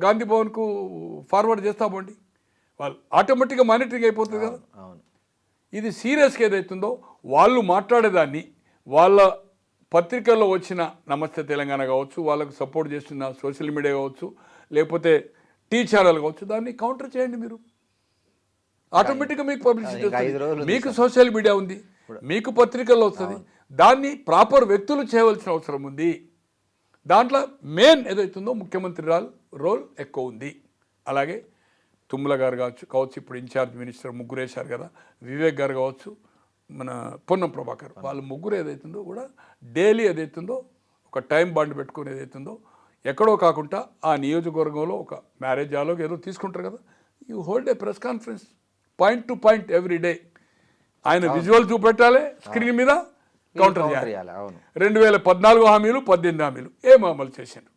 S3: గాంధీ భవన్కు ఫార్వర్డ్ చేస్తామండి, వాళ్ళు ఆటోమేటిక్గా మానిటరింగ్ అయిపోతుంది కదా. ఇది సీరియస్గా ఏదైతుందో వాళ్ళు మాట్లాడేదాన్ని వాళ్ళ పత్రికల్లో వచ్చిన నమస్తే తెలంగాణ కావచ్చు, వాళ్ళకు సపోర్ట్ చేస్తున్న సోషల్ మీడియా కావచ్చు, లేకపోతే టీ ఛానల్ కావచ్చు, దాన్ని కౌంటర్ చేయండి మీరు. ఆటోమేటిక్గా మీకు పబ్లిసిటీ వస్తుంది, మీకు సోషల్ మీడియా ఉంది, మీకు పత్రికల్లో వస్తుంది. దాన్ని ప్రాపర్ వ్యక్తులు చేయవలసిన అవసరం ఉంది. దాంట్లో మెయిన్ ఏదైతుందో ముఖ్యమంత్రి రోల్ ఎక్కువ ఉంది. అలాగే తుమ్మల గారు కావచ్చు ఇప్పుడు ఇన్ఛార్జ్ మినిస్టర్ ముగ్గురు వేశారు కదా, వివేక్ గారు కావచ్చు, మన పొన్నం ప్రభాకర్, వాళ్ళ ముగ్గురు ఏదైతుందో కూడా డైలీ ఏదైతుందో ఒక టైం బాండ్ పెట్టుకుని ఏదైతుందో ఎక్కడో కాకుండా ఆ నియోజకవర్గంలో ఒక మ్యారేజ్ ఆలోకి ఏదో తీసుకుంటారు కదా, you hold a press conference point to point every day. ఆయన విజువల్ చూపెట్టాలి స్క్రీన్ మీద, కౌంటర్ చేయాలి. 2014 హామీలు 18 హామీలు ఏం అమలు చేశారు,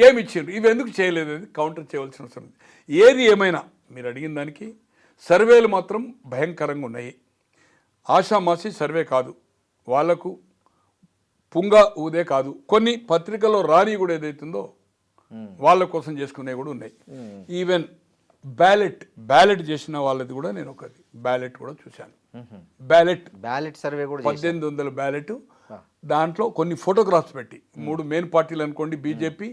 S3: ఏమి ఇచ్చారు, ఇవి ఎందుకు చేయలేదు అనేది కౌంటర్ చేయవలసిన అవసరం ఉంది. ఏది ఏమైనా మీరు అడిగిన దానికి సర్వేలు మాత్రం భయంకరంగా ఉన్నాయి. ఆషామాషి సర్వే కాదు, వాళ్లకు పుంగ ఊదే కాదు, కొన్ని పత్రికల్లో రాని కూడా ఏదైతుందో వాళ్ళ కోసం చేసుకునేవి కూడా ఉన్నాయి. ఈవెన్ బ్యాలెట్ చేసిన వాళ్ళది కూడా నేను ఒకటి బ్యాలెట్ కూడా చూశాను. బ్యాలెట్ సర్వే కూడా 1800 బ్యాలెట్, దాంట్లో కొన్ని ఫోటోగ్రాఫ్స్ పెట్టి 3 మెయిన్ పార్టీలు అనుకోండి, BJP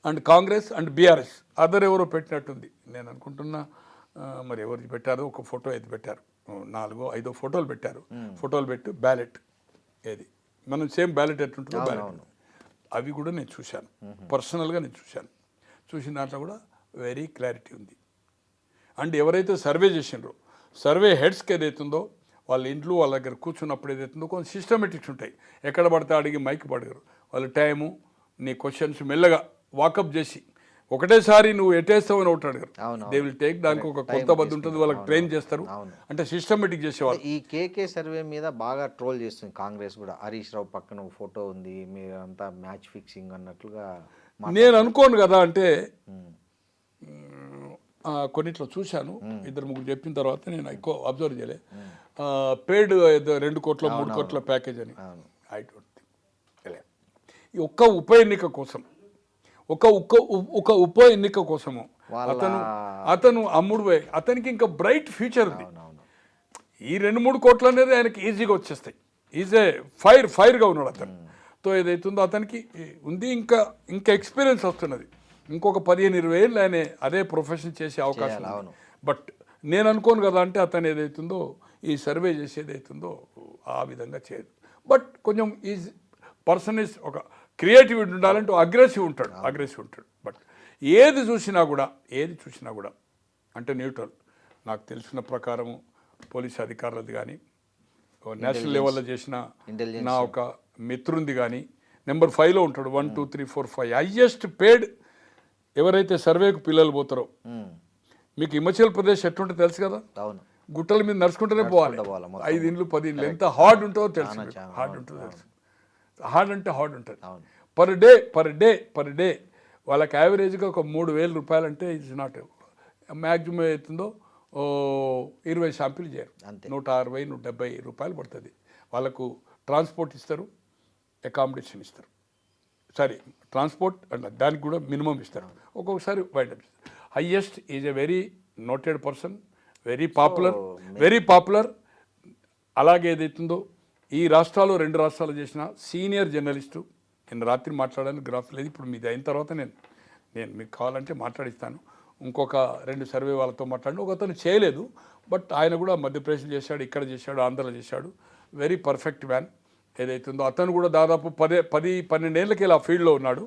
S3: and Congress and BRS, other ఎవరో పెట్టినట్టుంది. నేను అనుకుంటున్నా మరి ఎవరికి పెట్టారో ఒక ఫోటో అయితే పెట్టారు, 4-5 ఫోటోలు పెట్టారు. ఫోటోలు పెట్టి బ్యాలెట్ ఏది మనం సేమ్ బ్యాలెట్ ఎట్లుంటుందో బ్యాలెట్ అవి కూడా నేను చూశాను, పర్సనల్గా నేను చూసిన దాంట్లో కూడా వెరీ క్లారిటీ ఉంది. అండ్ ఎవరైతే సర్వే చేసిండ్రో సర్వే హెడ్స్కి ఏదైతుందో వాళ్ళ ఇంట్లో వాళ్ళ దగ్గర కూర్చున్నప్పుడు ఏదైతుందో కొంచెం సిస్టమేటిక్స్ ఉంటాయి. ఎక్కడ పడితే అడిగి మైక్ పడగరు, వాళ్ళ టైము నీ క్వశ్చన్స్ మెల్లగా వాకప్ చేసి ఒకటేసారి నువ్వు ఎటేస్తావు అని ఒకటి అడగరు. దే విల్ టేక్, దానికి ఒక కొత్త బద్దు ఉంటుంది, వాళ్ళకి ట్రైన్ చేస్తారు, అంటే సిస్టమేటిక్ చేసేవాళ్ళు.
S2: ఈ కేకే సర్వే మీద బాగా ట్రోల్ చేస్తుంది కాంగ్రెస్ కూడా. హరీష్ రావు పక్కన ఒక ఫోటో ఉంది, మీరంతా మ్యాచ్ ఫిక్సింగ్ అన్నట్లుగా.
S3: నేను అనుకోను కదా, అంటే కొన్నిట్లో చూశాను, ఇద్దరు ముగ్గురు చెప్పిన తర్వాత నేను ఎక్కువ అబ్జర్వ్ చేయలే. పేడ్ 2 కోట్ల 3 కోట్ల ప్యాకేజ్ అని ఐ డోంట్ థింక్. ఈ ఒక్క ఉప ఎన్నిక కోసం ఒక ఉప ఎన్నిక కోసము అతను అమ్ముడు పోయి, అతనికి ఇంకా బ్రైట్ ఫ్యూచర్ ఉంది. ఈ 2-3 కోట్లు అనేది ఆయనకి ఈజీగా వచ్చేస్తాయి. ఈజీ ఫైర్గా ఉన్నాడు అతను. తో ఏదైతుందో అతనికి ఉంది, ఇంకా ఎక్స్పీరియన్స్ వస్తున్నది. ఇంకొక 15-20 ఏళ్ళు ఆయన అదే ప్రొఫెషన్ చేసే అవకాశం ఉంది. బట్ నేను అనుకోను కదా, అంటే అతను ఏదైతుందో ఈ సర్వే చేసేది అవుతుందో ఆ విధంగా చేయదు. బట్ కొంచెం ఈ పర్సన్ ఒక క్రియేటివిటీ ఉండాలంటే అగ్రెసివ్ ఉంటాడు. బట్ ఏది చూసినా కూడా అంటే న్యూట్రల్. నాకు తెలిసిన ప్రకారము పోలీస్ అధికారులది కానీ, నేషనల్ లెవెల్లో చేసిన నా ఒక మిత్రుంది కానీ, నెంబర్ 5లో ఉంటాడు. 1 2 3 4 5 హైయెస్ట్ పేడ్ ఎవరైతే సర్వేకు పిల్లలు పోతారో. మీకు హిమాచల్ ప్రదేశ్ ఎట్లుంటే తెలుసు కదా, గుట్టల మీద నడుచుకుంటూనే పోవాలి. 5 ఇండ్లు 10 ఇండ్లు ఎంత హార్డ్ ఉంటుందో తెలుసు. హార్డ్ ఉంటుంది. పర్ డే వాళ్ళకి యావరేజ్గా ఒక 3,000 రూపాయలు అంటే ఇట్స్ నాట్. మ్యాక్సిమం అవుతుందో 20 షాంపులు చేయరు, 160-170 రూపాయలు పడుతుంది. వాళ్ళకు ట్రాన్స్పోర్ట్ ఇస్తారు, అకామిడేషన్ ఇస్తారు. సారీ, ట్రాన్స్పోర్ట్ అండ్ దానికి కూడా మినిమం ఇస్తారు. ఒక్కొక్కసారి వైండప్ ఇస్తారు. Highest is a very noted person, very popular. అలాగే ఏదైతుందో ఈ రాష్ట్రాలు 2 రాష్ట్రాలు చేసిన సీనియర్ జర్నలిస్టు. నేను రాత్రి మాట్లాడాను, గ్రాఫ్ లేదు. ఇప్పుడు మీది అయిన తర్వాత నేను మీకు కావాలంటే మాట్లాడిస్తాను. ఇంకొక 2 సర్వే వాళ్ళతో మాట్లాడి, ఒకతను చేయలేదు, బట్ ఆయన కూడా మధ్యప్రదేశ్ చేశాడు, ఇక్కడ చేశాడు, ఆంధ్రలో చేశాడు. వెరీ పర్ఫెక్ట్ మ్యాన్ ఏదైతుందో. అతను కూడా దాదాపు 10-12 ఏళ్ళకి ఆ ఫీల్డ్లో ఉన్నాడు.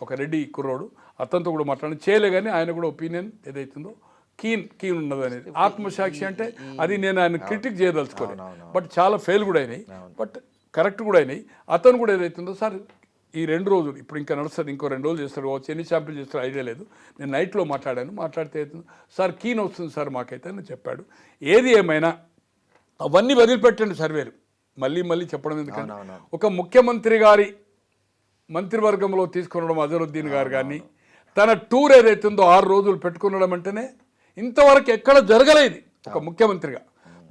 S3: ఒక రెడ్డి కుర్రోడు, అతనితో కూడా మాట్లాడి చేయలే. కానీ ఆయన కూడా ఒపీనియన్ ఏదైతుందో కీన్ ఉన్నది అనేది. ఆత్మసాక్షి అంటే అది నేను ఆయన క్రిటిక్ చేయదలుచుకోలేదు. బట్ చాలా ఫెయిల్ కూడా అయినాయి, బట్ కరెక్ట్ కూడా అయినాయి. అతను కూడా ఏదైతుందో సార్ ఈ 2 రోజులు ఇప్పుడు ఇంకా నడుస్తుంది, ఇంకో 2 రోజులు చేస్తారు, ఎన్ని శాంపిల్ చేస్తారో ఐడియా లేదు. నేను నైట్లో మాట్లాడితే అవుతుంది సార్, కీన్ వస్తుంది సార్ మాకైతే అని చెప్పాడు. ఏది ఏమైనా అవన్నీ వదిలిపెట్టండి సర్వేలు, మళ్ళీ చెప్పడం ఎందుకంటే ఒక ముఖ్యమంత్రి గారి మంత్రివర్గంలో తీసుకునడం అజరుద్దీన్ గారు కానీ తన టూర్ ఏదైతుందో 6 రోజులు పెట్టుకునడం అంటేనే ఇంతవరకు ఎక్కడ జరగలేదు ఒక ముఖ్యమంత్రిగా.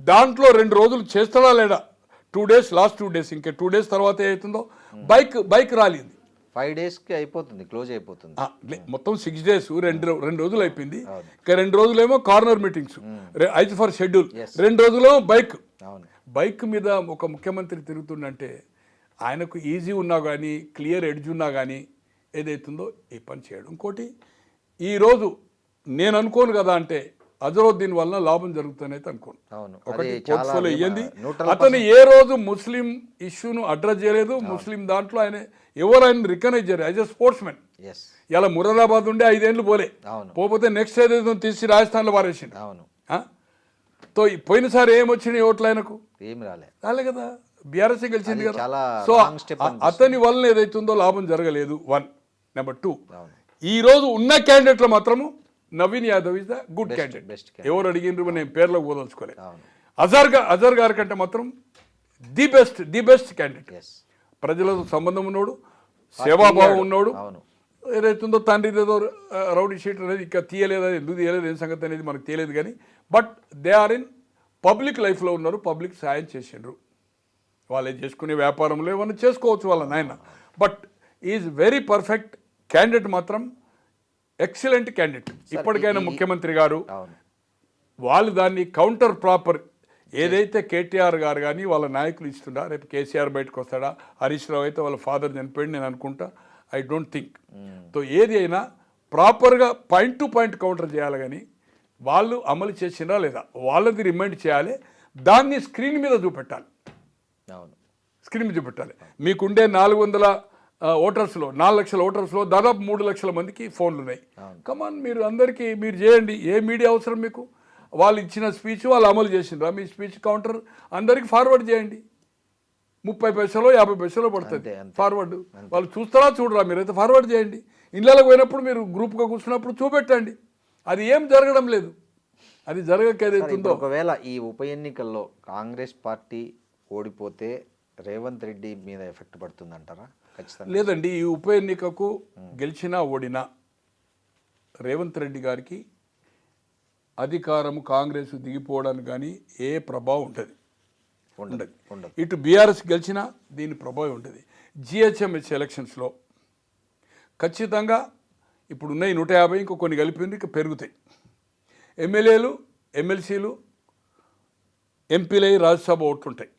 S3: దాంట్లో 2 రోజులు చేస్తాడా లేడా, 2 డేస్, లాస్ట్ 2 డేస్, ఇంకా 2 డేస్ తర్వాత ఏదైతుందో బైక్ రాలింది.
S2: 5 డేస్కి అయిపోతుంది, క్లోజ్ అయిపోతుంది.
S3: మొత్తం 6 డేస్, 2 రోజులు అయిపోయింది. ఇంకా 2 రోజులేమో corner meetings, as per schedule. 2 రోజులేమో బైక్ మీద ఒక ముఖ్యమంత్రి తిరుగుతుండంటే ఆయనకు ఈజీ ఉన్నా కానీ, క్లియర్ ఎడ్జ్ ఉన్నా కానీ ఏదైతుందో ఈ పని చేయడం. ఇంకోటి ఈరోజు నేను అనుకోను కదా, అంటే అజరుద్దీన్ వల్ల లాభం జరుగుతుందైతే అనుకోను. ఒకటి పోర్ట్ఫోలియో ఇయ్యంది. అతను ఏ రోజు ముస్లిం ఇష్యూను అడ్రస్ చేయలేదు. ముస్లిం దాంట్లో ఎవరైనా రికగ్నైజ్ చేయలేదు యాజ్ ఎ స్పోర్ట్స్ మ్యాన్. ఇలా మురాదాబాద్ ఉండే 5 ఏళ్ళు పోతే నెక్స్ట్ ఏదైతే తీసి రాజస్థాన్లో పారేసిండు. తో పోయినసారి ఏమొచ్చినాయి ఓట్లు ఆయనకు?
S2: ఏం
S3: రాలే కదా, బీఆర్ఎస్ గెలిచింది కదా. సో అతని వల్ల ఏదైతుందో లాభం జరగలేదు. 1. నెంబర్ 2, ఈ రోజు ఉన్న క్యాండిడేట్లో మాత్రము Naveen Yadav is the good candidate. ఎవరు అడిగినారు, నేను పేర్లకు పోదలుచుకోలేదు. అజర్ గారి కంటే మాత్రం ది బెస్ట్ క్యాండిడేట్. ప్రజలతో సంబంధం ఉన్నోడు, సేవాభావం ఉన్నోడు. ఏదైతుందో తండ్రి ఏదో రౌడీ షీట్ అనేది ఇంకా తీయలేదు, ఎందుకు తీయలేదు ఏం సంగతి అనేది మనకు తెలియదు. కానీ but they are in public లైఫ్లో ఉన్నారు, పబ్లిక్ సాయం చేసిండ్రు. వాళ్ళు చేసుకునే వ్యాపారంలో ఏమన్నా చేసుకోవచ్చు వాళ్ళ నాయన. But is very perfect candidate, మాత్రం ఎక్సలెంట్ క్యాండిడేట్. ఇప్పటికైనా ముఖ్యమంత్రి గారు వాళ్ళు దాన్ని కౌంటర్ ప్రాపర్ ఏదైతే కేటీఆర్ గారు కానీ వాళ్ళ నాయకులు ఇస్తుండా, రేపు కేసీఆర్ బయటకు వస్తాడా, హరీష్ రావు అయితే వాళ్ళ ఫాదర్ చనిపోయింది నేను అనుకుంటా, ఐ డోంట్ థింక్. సో ఏది అయినా ప్రాపర్గా పాయింట్ టు పాయింట్ కౌంటర్ చేయాలి. కానీ వాళ్ళు అమలు చేసినా లేదా వాళ్ళది రిమైండ్ చేయాలి, దాన్ని స్క్రీన్ మీద చూపెట్టాలి. మీకుండే ఓటర్స్లో 4 లక్షల ఓటర్స్లో దాదాపు 3 లక్షల మందికి ఫోన్లు ఉన్నాయి. కమాన్ మీరు అందరికీ మీరు చేయండి. ఏ మీడియా అవసరం మీకు? వాళ్ళు ఇచ్చిన స్పీచ్ వాళ్ళు అమలు చేసిండ్రా? మీ స్పీచ్ కౌంటర్ అందరికీ ఫార్వర్డ్ చేయండి. 30 పైసలో 50 పైసలో పడుతుంది ఫార్వర్డ్. వాళ్ళు చూస్తారా చూడరా? మీరైతే ఫార్వర్డ్ చేయండి. ఇళ్ళకి పోయినప్పుడు మీరు గ్రూప్గా కూర్చున్నప్పుడు చూపెట్టండి. అది ఏం జరగడం లేదు. అది జరగక ఏదైతుందో.
S2: ఒకవేళ ఈ ఉప ఎన్నికల్లో కాంగ్రెస్ పార్టీ ఓడిపోతే రేవంత్ రెడ్డి మీద ఎఫెక్ట్ పడుతుందంటారా? ఖచ్చితంగా
S3: లేదండి. ఈ ఉప ఎన్నికకు గెలిచినా ఓడినా రేవంత్ రెడ్డి గారికి అధికారం కాంగ్రెస్ దిగిపోవడానికి కానీ ఏ ప్రభావం ఉంటుంది? ఉండదు. ఇటు బీఆర్ఎస్ గెలిచినా దీని ప్రభావం ఉంటుంది. జిహెచ్ఎంఎస్ ఎలక్షన్స్లో ఖచ్చితంగా ఇప్పుడు ఉన్నాయి 150, ఇంకో కొన్ని కలిపి ఇక పెరుగుతాయి. ఎమ్మెల్యేలు ఎమ్మెల్సీలు ఎంపీలై రాజ్యసభ ఓట్లుంటాయి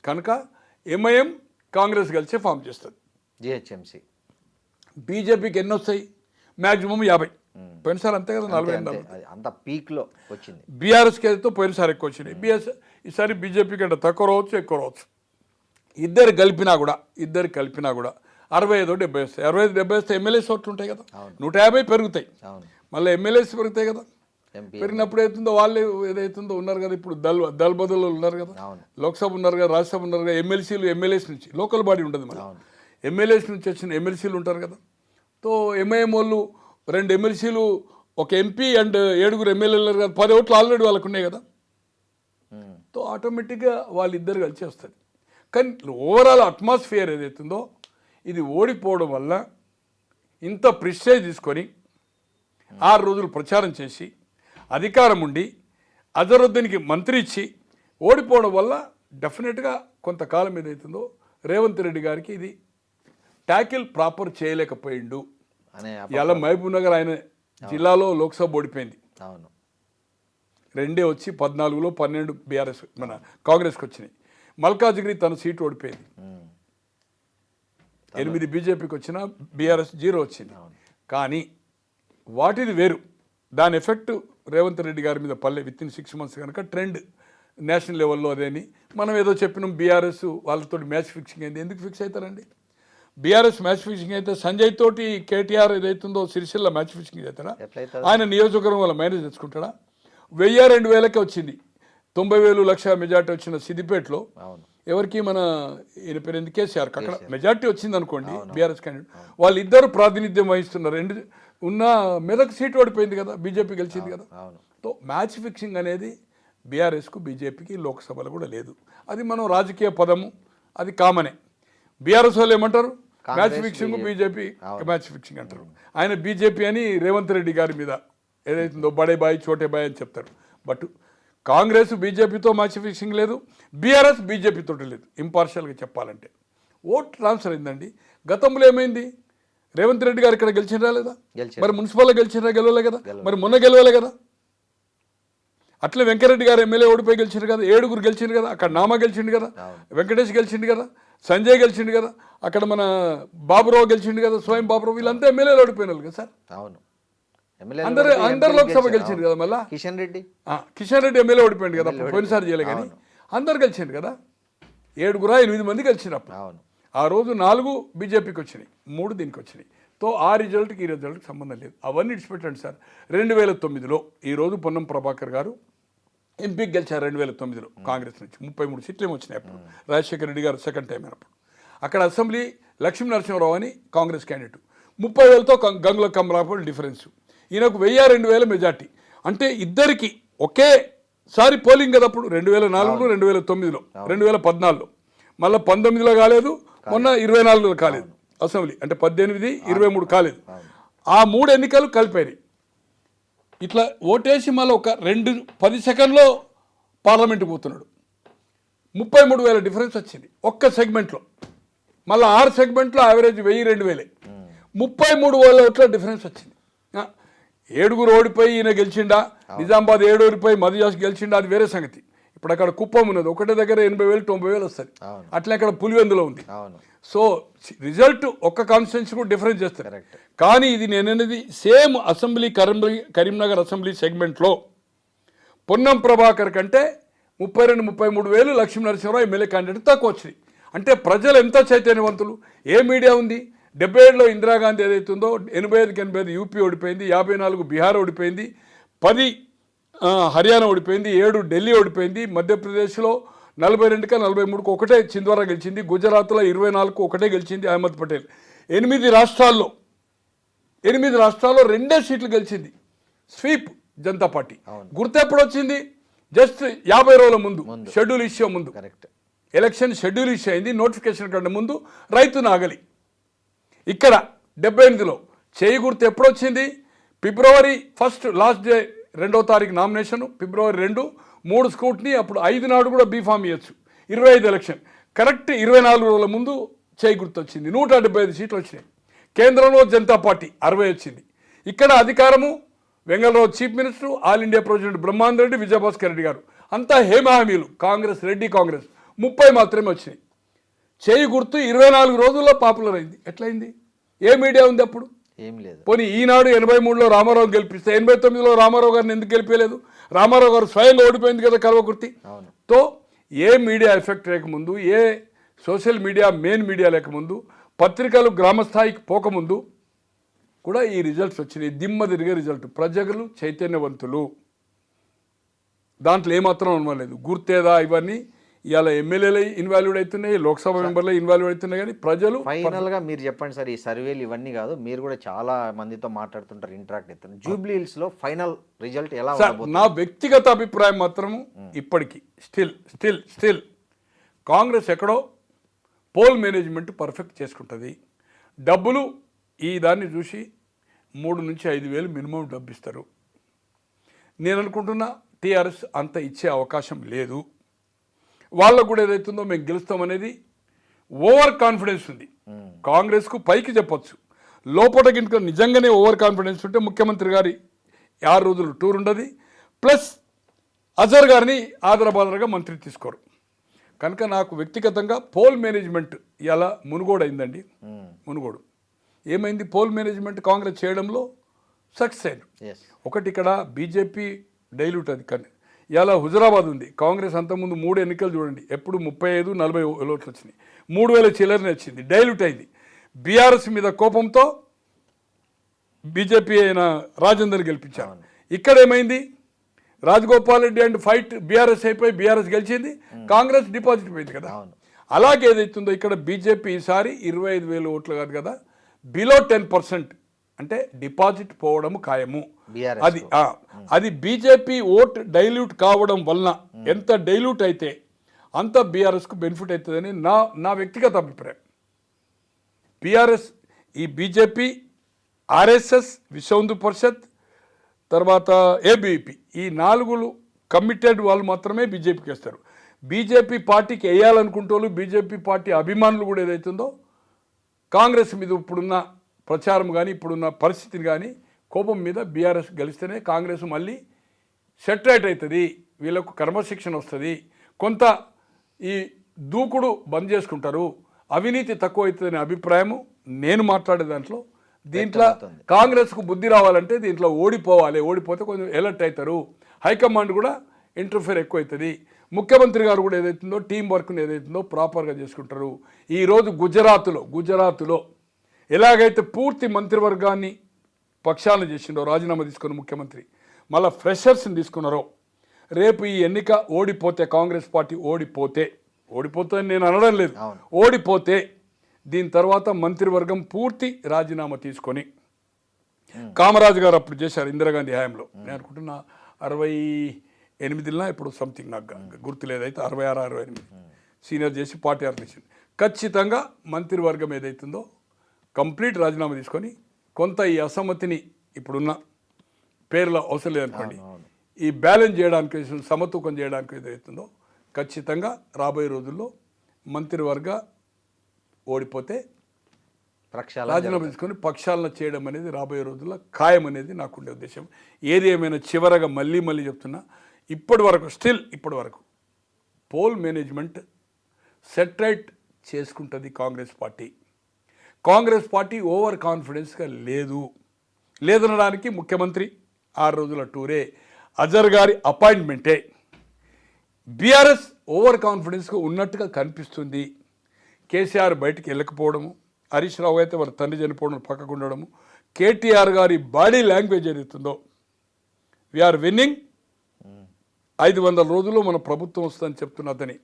S3: కనుక ఎంఐఎం కాంగ్రెస్ కలిసి ఫామ్ చేస్తుంది.
S2: జిహెచ్ఎంసీ
S3: బీజేపీకి ఎన్ని వస్తాయి? మ్యాక్సిమం 50. పోయినసారి అంతే కదా, 40
S2: అంత పీక్లో వచ్చింది.
S3: బీఆర్ఎస్కి అయితే పోయినసారి ఎక్కువ వచ్చినాయి. ఈసారి బీజేపీ కంటే తక్కువ రావచ్చు, ఎక్కువ రావచ్చు. ఇద్దరు కలిపినా కూడా 65, 70 వస్తాయి. 65, 70 వస్తే ఎమ్మెల్యేస్ ఓట్లు ఉంటాయి కదా, 150 పెరుగుతాయి. మళ్ళీ ఎమ్మెల్యేస్ పెరుగుతాయి కదా. పెరిగినప్పుడు ఏదైతుందో వాళ్ళు ఏదైతుందో ఉన్నారు కదా, ఇప్పుడు దల్ బదులు ఉన్నారు కదా, లోక్సభ ఉన్నారు కదా, రాజ్యసభ ఉన్నారు కదా, ఎమ్మెల్యేస్ నుంచి లోకల్ బాడీ ఉంటుంది. మళ్ళీ ఎమ్మెల్యేస్ నుంచి వచ్చిన ఎమ్మెల్సీలు ఉంటారు కదా. తో ఎంఐఎం వాళ్ళు 2 ఎమ్మెల్సీలు, ఒక ఎంపీ అండ్ 7 ఎమ్మెల్యేలు కదా, 10 ఓట్లు ఆల్రెడీ వాళ్ళకు ఉన్నాయి కదా. తో ఆటోమేటిక్గా వాళ్ళిద్దరు కలిసి వస్తుంది. కానీ ఓవరాల్ అట్మాస్ఫియర్ ఏదైతుందో ఇది ఓడిపోవడం వల్ల ఇంత ప్రిస్టేజ్ తీసుకొని 6 రోజులు ప్రచారం చేసి అధికారం ఉండి అజరుద్దీన్కి మంత్రి ఇచ్చి ఓడిపోవడం వల్ల డెఫినెట్గా కొంతకాలం ఏదైతుందో రేవంత్ రెడ్డి గారికి ఇది ట్యాకిల్ ప్రాపర్ చేయలేకపోయిండు. ఇలా మహబూబ్ నగర్ ఆయన జిల్లాలో లోక్సభ ఓడిపోయింది. 2 వచ్చి 14లో 12 బీఆర్ఎస్ మన కాంగ్రెస్కి వచ్చినాయి. మల్కాజ్గిరి తన సీటు ఓడిపోయింది. 8 బీజేపీకి వచ్చిన బీఆర్ఎస్ 0 వచ్చింది. కానీ వాటిది వేరు. దాని ఎఫెక్ట్ రేవంత్ రెడ్డి గారి మీద పల్లె విత్ ఇన్ 6 మంత్స్ కనుక ట్రెండ్ నేషనల్ లెవెల్లో అదేని మనం ఏదో చెప్పినాం. బీఆర్ఎస్ వాళ్ళతో మ్యాచ్ ఫిక్సింగ్ అయింది. ఎందుకు ఫిక్స్ అవుతారండి? బీఆర్ఎస్ మ్యాచ్ ఫిక్సింగ్ అయితే సంజయ్ తోటి కేటీఆర్ ఏదైతుందో సిరిసిల్ల మ్యాచ్ ఫిక్సింగ్ అవుతారా? ఆయన నియోజకవర్గం వల్ల మేనేజ్ తెచ్చుకుంటాడా? 1000-2000కే వచ్చింది. 90,000 లక్ష మెజార్టీ వచ్చిన సిద్దిపేటలో ఎవరికి మన ఈయన పేరు ఎందుకు కేసీఆర్ అక్కడ మెజార్టీ వచ్చింది అనుకోండి. బీఆర్ఎస్ క్యాండిడేట్ వాళ్ళిద్దరు ప్రాతినిధ్యం వహిస్తున్నారు. ఉన్న మెదక్ సీటు ఓడిపోయింది కదా, బీజేపీ గెలిచింది కదా. సో మ్యాచ్ ఫిక్సింగ్ అనేది బీఆర్ఎస్కు బీజేపీకి లోక్సభలో కూడా లేదు. అది మనం రాజకీయ పదము, అది కామనే. బీఆర్ఎస్ వాళ్ళు ఏమంటారు? Match fixing, BJP match fixing అంటారు. ఆయన బీజేపీ అని రేవంత్ రెడ్డి గారి మీద ఏదైతుందో బడే బాయ్ చోటే బాయ్ అని చెప్తారు. బట్ కాంగ్రెస్ బీజేపీతో మ్యాచ్ ఫిక్సింగ్ లేదు, బీఆర్ఎస్ బీజేపీతో లేదు. ఇంపార్షియల్గా చెప్పాలంటే ఓట్ ట్రాన్స్ఫర్ అయిందండి. గతంలో ఏమైంది? రేవంత్ రెడ్డి గారు ఇక్కడ గెలిచినరా లేదా? మరి మున్సిపల్లో గెలిచినరా? గెలవలే కదా. మరి మొన్న గెలవలే కదా. అట్లే వెంకరెడ్డి గారు ఎమ్మెల్యే ఓడిపోయి గెలిచిండు కదా, 7 గెలిచిండు కదా. అక్కడ నామా గెలిచిండు కదా, వెంకటేష్ గెలిచిండు కదా, సంజయ్ గెలిచిండు కదా, అక్కడ మన బాబురావు గెలిచిండు కదా, స్వయం బాబురావు, వీళ్ళంతా ఎమ్మెల్యేలు ఓడిపోయినారు కదా సార్.
S2: అవును,
S3: అందరు లోక్సభ గెలిచిండు కదా. మళ్ళీ కిషన్ రెడ్డి ఎమ్మెల్యే ఓడిపోయింది కదా, పోయినసారి చేయలే. కానీ అందరు గెలిచిండు కదా. 7-8 మంది గెలిచినప్పుడు ఆ రోజు 4 బీజేపీకి వచ్చినాయి, 3 దీనికి వచ్చినాయి. తో ఆ రిజల్ట్కి ఈ రిజల్ట్కి సంబంధం లేదు. అవన్నీ ఇడిచిపెట్టండి సార్. 2009లో ఈరోజు పొన్నం ప్రభాకర్ గారు ఎంపీకి గెలిచారు. 2009లో కాంగ్రెస్ నుంచి 33 సీట్లు ఏమి వచ్చినాయి. అప్పుడు రాజశేఖర రెడ్డి గారు సెకండ్ టైం అయినప్పుడు అక్కడ అసెంబ్లీ లక్ష్మీ నరసింహారావు అని కాంగ్రెస్ క్యాండిడేట్ 30,000తో గంగుల కమలాపూర్ డిఫరెన్స్. ఈయనకు 1000-2000 మెజార్టీ. అంటే ఇద్దరికి ఒకేసారి పోలింగ్ కదా. అప్పుడు 2004లో 2009లో 2014లో మళ్ళీ 19లో కాలేదు, మొన్న 24లో కాలేదు అసెంబ్లీ. అంటే 18, 23 కాలేదు. ఆ 3 ఎన్నికలు కలిపాయి. ఇట్లా ఓటేసి మళ్ళీ ఒక 10 సెకండ్లో పార్లమెంట్కి పోతున్నాడు. 33,000 డిఫరెన్స్ వచ్చింది ఒక్క సెగ్మెంట్లో. మళ్ళీ 6 సెగ్మెంట్లో యావరేజ్ 1000-2000, 33,000 ఓట్ల డిఫరెన్స్ వచ్చింది. 7 ఓడిపోయి ఈయన గెలిచిండా, నిజామాబాద్ 7 ఓడిపోయి మధుయాస్ గెలిచిండా, అది వేరే సంగతి. ఇప్పుడు అక్కడ కుప్పం ఉన్నది, ఒకటే దగ్గర 80,000-90,000 వస్తుంది. అట్లా అక్కడ పులివెందులో ఉంది. సో రిజల్ట్ ఒక్క కాన్స్టిట్యున్సీ కూడా డిఫరెన్స్ చేస్తారు. కానీ ఇది నేననేది సేమ్ అసెంబ్లీ కరీంనగర్ అసెంబ్లీ సెగ్మెంట్లో పొన్నం ప్రభాకర్ కంటే 32-33 వేలు లక్ష్మీ నరసింహారావు ఎమ్మెల్యే క్యాండిడేట్ తక్కువ వచ్చినాయి. అంటే ప్రజలు ఎంత చైతన్యవంతులు. ఏ మీడియా ఉంది? 77లో ఇందిరాగాంధీ ఏదైతుందో 85కి 85 యూపీ ఓడిపోయింది, 54 బీహార్ ఓడిపోయింది, 10 హర్యానా ఓడిపోయింది, 7 ఢిల్లీ ఓడిపోయింది, మధ్యప్రదేశ్లో 42కి 43కు ఒకటే చింద్వారా గెలిచింది, గుజరాత్లో 24కు ఒకటే గెలిచింది అహ్మద్ పటేల్. 8 రాష్ట్రాల్లో 2 సీట్లు గెలిచింది. Sweep Janata party. గుర్తు ఎప్పుడు వచ్చింది? జస్ట్ 50 రోజుల ముందు, షెడ్యూల్ ఇష్యూ ముందు.
S2: కరెక్ట్.
S3: ఎలక్షన్ షెడ్యూల్ ఇష్యూ అయింది, నోటిఫికేషన్ కంటే ముందు రైతు నాగలి. ఇక్కడ 78లో చేయి గుర్తు ఎప్పుడు వచ్చింది? ఫిబ్రవరి 1 లాస్ట్ డే 2వ తారీఖు నామినేషన్, ఫిబ్రవరి 2, 3 స్కూట్ని, అప్పుడు 5 నాడు కూడా బీఫామ్ ఇవ్వచ్చు. 25 ఎలక్షన్ కరెక్ట్ 24 రోజుల ముందు చేయి గుర్తు వచ్చింది. 175 సీట్లు వచ్చినాయి. కేంద్రంలో జనతా పార్టీ 60 వచ్చింది. ఇక్కడ అధికారము Vengalrao chief minister, all India president Brahmananda Reddy, Vijayabhaskar Reddy garu, అంతా హేమహామీలు. కాంగ్రెస్, రెడ్డి కాంగ్రెస్ 30 మాత్రమే వచ్చినాయి. చేయి గుర్తు 24 రోజుల్లో పాపులర్ అయింది. ఎట్లయింది? ఏ మీడియా ఉంది అప్పుడు?
S2: ఏం లేదు.
S3: పోనీ ఈనాడు 83లో రామారావు గెలిపిస్తే 89లో రామారావు గారిని ఎందుకు గెలిపేయలేదు? రామారావు గారు స్వయంగా ఓడిపోయింది కదా కల్వకుర్తి. తో ఏ మీడియా ఎఫెక్ట్ లేకముందు, ఏ సోషల్ మీడియా మెయిన్ మీడియా లేకముందు, పత్రికలు గ్రామస్థాయికి పోకముందు కూడా ఈ రిజల్ట్స్ వచ్చినాయి. దిమ్మ తిరిగే రిజల్ట్. ప్రజలు చైతన్యవంతులు, దాంట్లో ఏమాత్రం అనుమానం. గుర్తేదా ఇవన్నీ ఇవాళ ఎమ్మెల్యేలు ఇన్వాల్వ్డ్ అవుతున్నాయి, లోక్సభ మెంబర్లు ఇన్వాల్వ్ అవుతున్నాయి, కానీ ప్రజలు
S2: ఫైనల్గా మీరు చెప్పండి సార్. ఈ సర్వేలు ఇవన్నీ కాదు, మీరు కూడా చాలా మందితో మాట్లాడుతుంటారు, ఇంటరాక్ట్ అవుతున్నారు. జూబ్లీ హిల్స్లో ఫైనల్ రిజల్ట్ ఎలా ఉండబోతుంది?
S3: నా వ్యక్తిగత అభిప్రాయం మాత్రము ఇప్పటికీ స్టిల్ కాంగ్రెస్ ఎక్కడో పోల్ మేనేజ్మెంట్ పర్ఫెక్ట్ చేసుకుంటుంది. డబ్బులు ఈ దాన్ని చూసి 3 నుంచి 5 వేలు మినిమం డబ్బు ఇస్తారు. నేను అనుకుంటున్నా టీఆర్ఎస్ అంత ఇచ్చే అవకాశం లేదు. వాళ్ళకు కూడా ఏదైతుందో మేము గెలుస్తామనేది ఓవర్ కాన్ఫిడెన్స్ ఉంది. కాంగ్రెస్కు పైకి చెప్పొచ్చు, లోపల గిట్ల నిజంగానే ఓవర్ కాన్ఫిడెన్స్ ఉంటే ముఖ్యమంత్రి గారి 6 రోజులు టూర్ ఉండదు. ప్లస్ అజర్ గారిని ఆదరబాదరగా మంత్రి తీసుకోరు. కనుక నాకు వ్యక్తిగతంగా పోల్ మేనేజ్మెంట్ ఇలా మునుగోడు అయిందండి. మునుగోడు ఏమైంది? పోల్ మేనేజ్మెంట్ కాంగ్రెస్ చేయడంలో సక్సెస్ అయింది. ఒకటి ఇక్కడ బీజేపీ డైల్యూట్ అది. కానీ ఇలా హుజరాబాద్ ఉంది. కాంగ్రెస్ అంతకుముందు 3 ఎన్నికలు చూడండి, ఎప్పుడు 35-40 ఓట్లు వచ్చినాయి. 3000 చిల్లరనే వచ్చింది, డైల్యూట్ అయింది. బీఆర్ఎస్ మీద కోపంతో బీజేపీ అయిన రాజేందర్ గెలిపించారు. ఇక్కడ ఏమైంది? Rajagopal Reddy and fight BRS అయిపోయి బీఆర్ఎస్ గెలిచింది, కాంగ్రెస్ డిపాజిట్ పోయింది కదా. అలాగే ఏదైతుందో ఇక్కడ బీజేపీ ఈసారి 25,000 ఓట్లు కాదు కదా, బిలో 10% అంటే డిపాజిట్ పోవడం ఖాయము. అది బీజేపీ ఓట్ డైల్యూట్ కావడం వలన ఎంత డైల్యూట్ అయితే అంత బీఆర్ఎస్కు బెనిఫిట్ అవుతుందని నా వ్యక్తిగత అభిప్రాయం. బీఆర్ఎస్ ఈ బీజేపీ, ఆర్ఎస్ఎస్, విశ్వ హిందూ పరిషత్, తర్వాత ఏబీపీ, ఈ 4 కమిటెడ్ వాళ్ళు మాత్రమే బీజేపీకి వేస్తారు. బీజేపీ పార్టీకి వేయాలనుకుంటోళ్ళు, బీజేపీ పార్టీ అభిమానులు కూడా ఏదైతుందో కాంగ్రెస్ మీద ఇప్పుడున్న ప్రచారం కానీ ఇప్పుడున్న పరిస్థితిని కానీ కోపం మీద బీఆర్ఎస్ గెలిస్తేనే కాంగ్రెస్ మళ్ళీ సెటరేట్ అవుతుంది, వీళ్ళకు క్రమశిక్షణ వస్తుంది, కొంత ఈ దూకుడు బంద్ చేసుకుంటారు, అవినీతి తక్కువ అవుతుందనే అభిప్రాయము నేను మాట్లాడే దాంట్లో. దీంట్లో కాంగ్రెస్కు బుద్ధి రావాలంటే దీంట్లో ఓడిపోవాలి, ఓడిపోతే కొంచెం ఎలర్ట్ అవుతారు, హైకమాండ్ కూడా ఇంటర్ఫేర్ ఎక్కువ అవుతుంది, ముఖ్యమంత్రి గారు కూడా ఏదైతుందో టీం వర్క్ని ఏదైతుందో ప్రాపర్గా చేసుకుంటారు. ఈరోజు గుజరాత్లో ఎలాగైతే పూర్తి మంత్రివర్గాన్ని పక్షాలను చేసిండో రాజీనామా తీసుకున్న ముఖ్యమంత్రి, మళ్ళీ ఫ్రెషర్స్ని తీసుకున్నారో, రేపు ఈ ఎన్నిక ఓడిపోతే కాంగ్రెస్ పార్టీ ఓడిపోతుందని నేను అనడం లేదు, ఓడిపోతే దీని తర్వాత మంత్రివర్గం పూర్తి రాజీనామా తీసుకొని, కామరాజు గారు అప్పుడు చేశారు ఇందిరాగాంధీ హయాంలో, నేను అనుకుంటున్నా 68 ఇప్పుడు సంథింగ్ నాకు గుర్తు లేదైతే 66-68 సీనియర్ చేసి పార్టీ ఆర్గనైజేషన్. ఖచ్చితంగా మంత్రివర్గం ఏదైతుందో కంప్లీట్ రాజీనామా తీసుకొని కొంత ఈ అసమ్మతిని ఇప్పుడున్న పేర్ల అవసరం లేదనుకోండి, ఈ బ్యాలెన్స్ చేయడానికి, సమతూకం చేయడానికి ఏదైతుందో ఖచ్చితంగా రాబోయే రోజుల్లో మంత్రివర్గ ఓడిపోతే రాజీనామా తీసుకొని పక్షాలను చేయడం అనేది రాబోయే రోజుల్లో ఖాయం అనేది నాకుండే ఉద్దేశం. ఏది ఏమైనా చివరగా మళ్ళీ చెప్తున్నా, ఇప్పటి వరకు పోల్ మేనేజ్మెంట్ సెటరైట్ చేసుకుంటుంది కాంగ్రెస్ పార్టీ ఓవర్ కాన్ఫిడెన్స్గా లేదనడానికి ముఖ్యమంత్రి 6 రోజుల టూరే, అజర్ గారి అపాయింట్మెంటే. బీఆర్ఎస్ ఓవర్ కాన్ఫిడెన్స్గా ఉన్నట్టుగా కనిపిస్తుంది. కేసీఆర్ బయటికి వెళ్ళకపోవడము, హరీష్ రావు అయితే వాళ్ళ తండ్రి చనిపోవడం పక్కకు ఉండడము, కేటీఆర్ గారి బాడీ లాంగ్వేజ్ ఏదైతుందో వీఆర్ విన్నింగ్ 500 రోజుల్లో మన ప్రభుత్వం వస్తుందని చెప్తున్నదని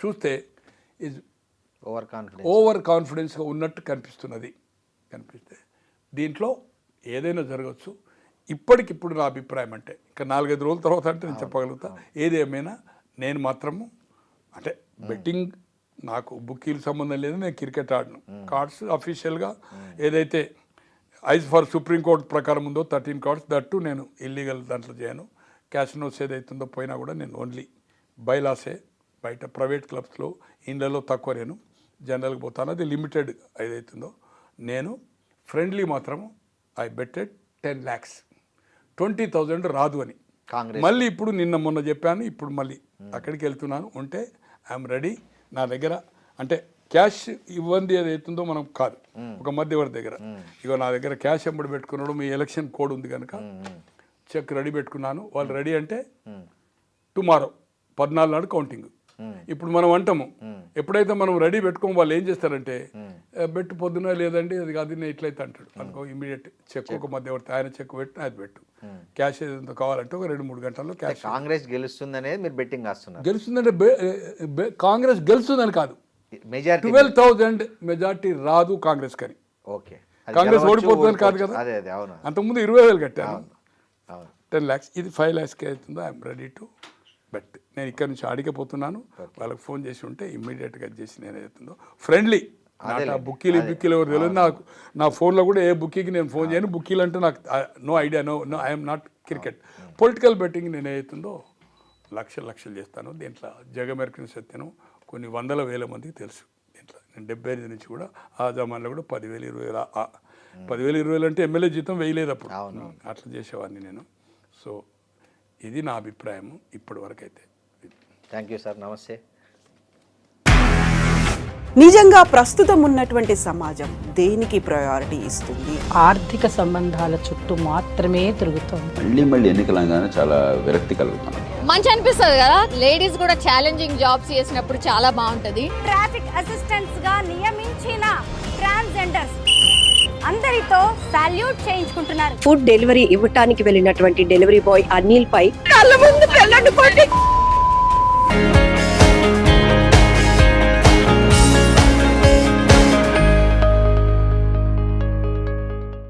S3: చూస్తే ఈజ్ ఓవర్ కాన్ఫిడెన్స్గా ఉన్నట్టు కనిపిస్తే దీంట్లో ఏదైనా జరగచ్చు. ఇప్పటికిప్పుడు నా అభిప్రాయం అంటే ఇంకా 4-5 రోజుల తర్వాత అంటే నేను చెప్పగలుగుతా. ఏదేమైనా నేను మాత్రము అంటే బెట్టింగ్ నాకు బుక్కీలు సంబంధం లేదు, నేను క్రికెట్ ఆడను. కార్డ్స్ అఫీషియల్గా ఏదైతే ఐజ్ ఫర్ సుప్రీంకోర్టు ప్రకారం ఉందో 13 కార్డ్స్ దట్టు నేను ఇల్లీగల్ దాంట్లో చేయను. క్యాసినోస్ ఏదైతుందో పోయినా కూడా నేను ఓన్లీ బైలాసే, బయట ప్రైవేట్ క్లబ్స్లో ఇండ్లలో తక్కువ నేను జనరల్గా పోతాను. అది లిమిటెడ్ ఏదైతుందో. నేను ఫ్రెండ్లీ మాత్రము ఐ బెట్టెడ్ 10 lakhs 20,000 రాదు అని. మళ్ళీ ఇప్పుడు నిన్న మొన్న చెప్పాను, ఇప్పుడు మళ్ళీ అక్కడికి వెళ్తున్నాను. ఉంటే ఐఎమ్ రెడీ. నా దగ్గర అంటే క్యాష్ ఇవ్వండి ఏదైతుందో మనం కాదు, ఒక మధ్యవర్తి దగ్గర ఇగో నా దగ్గర క్యాష్ ఎంబడి పెట్టుకున్నాడు, మీ ఎలక్షన్ కోడ్ ఉంది కనుక చెక్ రెడీ పెట్టుకున్నాను. వాళ్ళు రెడీ అంటే టుమారో 14 నాడు కౌంటింగ్. ఇప్పుడు మనం అంటాము, ఎప్పుడైతే మనం రెడీ పెట్టుకోము వాళ్ళు ఏం చేస్తారంటే బెట్టు పొద్దున లేదండి అది కాదు నేను ఇట్లయితే అంటాడు అనుకో, ఇమీడియట్ చెక్ ఒక మధ్యవర్తి ఆయన చెక్ పెట్టు అది పెట్టు, క్యాష్ ఏదో కావాలంటే ఒక 2-3 గంటల్లో క్యాష్.
S2: కాంగ్రెస్ గెలుస్తుందనేది మీరు బెట్టింగ్ వేస్తున్నారు.
S3: గెలుస్తుందంటే కాంగ్రెస్ గెలుస్తుందని కాదు, 12,000 మెజార్టీ రాదు కాంగ్రెస్ కని.
S2: ఓకే,
S3: కాంగ్రెస్ ఓడిపోతుందని కాదు కదా. అంతకుముందు 20,000 కట్టాను, 10 lakhs. ఇది 5 lakhsకి అవుతుందో ఐఎమ్ రెడీ టు బెట్. నేను ఇక్కడ నుంచి అడిగిపోతున్నాను. వాళ్ళకి ఫోన్ చేసి ఉంటే ఇమ్మీడియట్గా చేసి నేను అవుతుందో ఫ్రెండ్లీ. నాకు బుక్కీలు ఎవరు తెలియదు. నాకు నా ఫోన్లో కూడా ఏ బుక్కీకి నేను ఫోన్ చేయను. బుక్కీలు అంటే నాకు no idea, no I'm not cricket. Political betting నేను ఏదైతుందో లక్షలు చేస్తాను. దీంట్లో జగమెరికన్ సత్యను కొన్ని 100,000 మందికి తెలుసు. దీంట్లో నేను 75 నుంచి కూడా ఆ జమాన్లో కూడా 10,000, 20,000 10,000, 20,000 అంటే ఎమ్మెల్యే జీతం వేయలేదు అప్పుడు, అట్లా చేసేవాడిని నేను. సో ఇది నా అభిప్రాయం ఇప్పటి వరకు అయితే.
S2: థ్యాంక్ యూ సార్, నమస్తే.
S4: నిజంగా ప్రస్తుతం ఉన్నటువంటి సమాజం దేనికి ప్రయారిటీ ఇస్తుంది?
S5: ఆర్థిక సంబంధాల చుట్టూ మాత్రమే తిరుగుతుంది.
S6: మళ్ళీ ఎన్నికలంగానే చాలా విరక్తి కలుగుతాను.
S7: మంచి అనిపిస్తుంది కదా, లేడీస్ కూడా ఛాలెంజింగ్ జాబ్స్ చేసినప్పుడు చాలా బాగుంటది.
S8: ట్రాఫిక్ అసిస్టెంట్స్ గా నియమించిన ట్రాన్స్జెండర్స్ అందరితో సాల్యూట్ చేయించుకుంటున్నారు.
S9: ఫుడ్ డెలివరీ ఇవ్వటానికి వెళ్ళినటువంటి డెలివరీ బాయ్ అనిల్ పై కళ్ళ ముందు పెళ్ళండి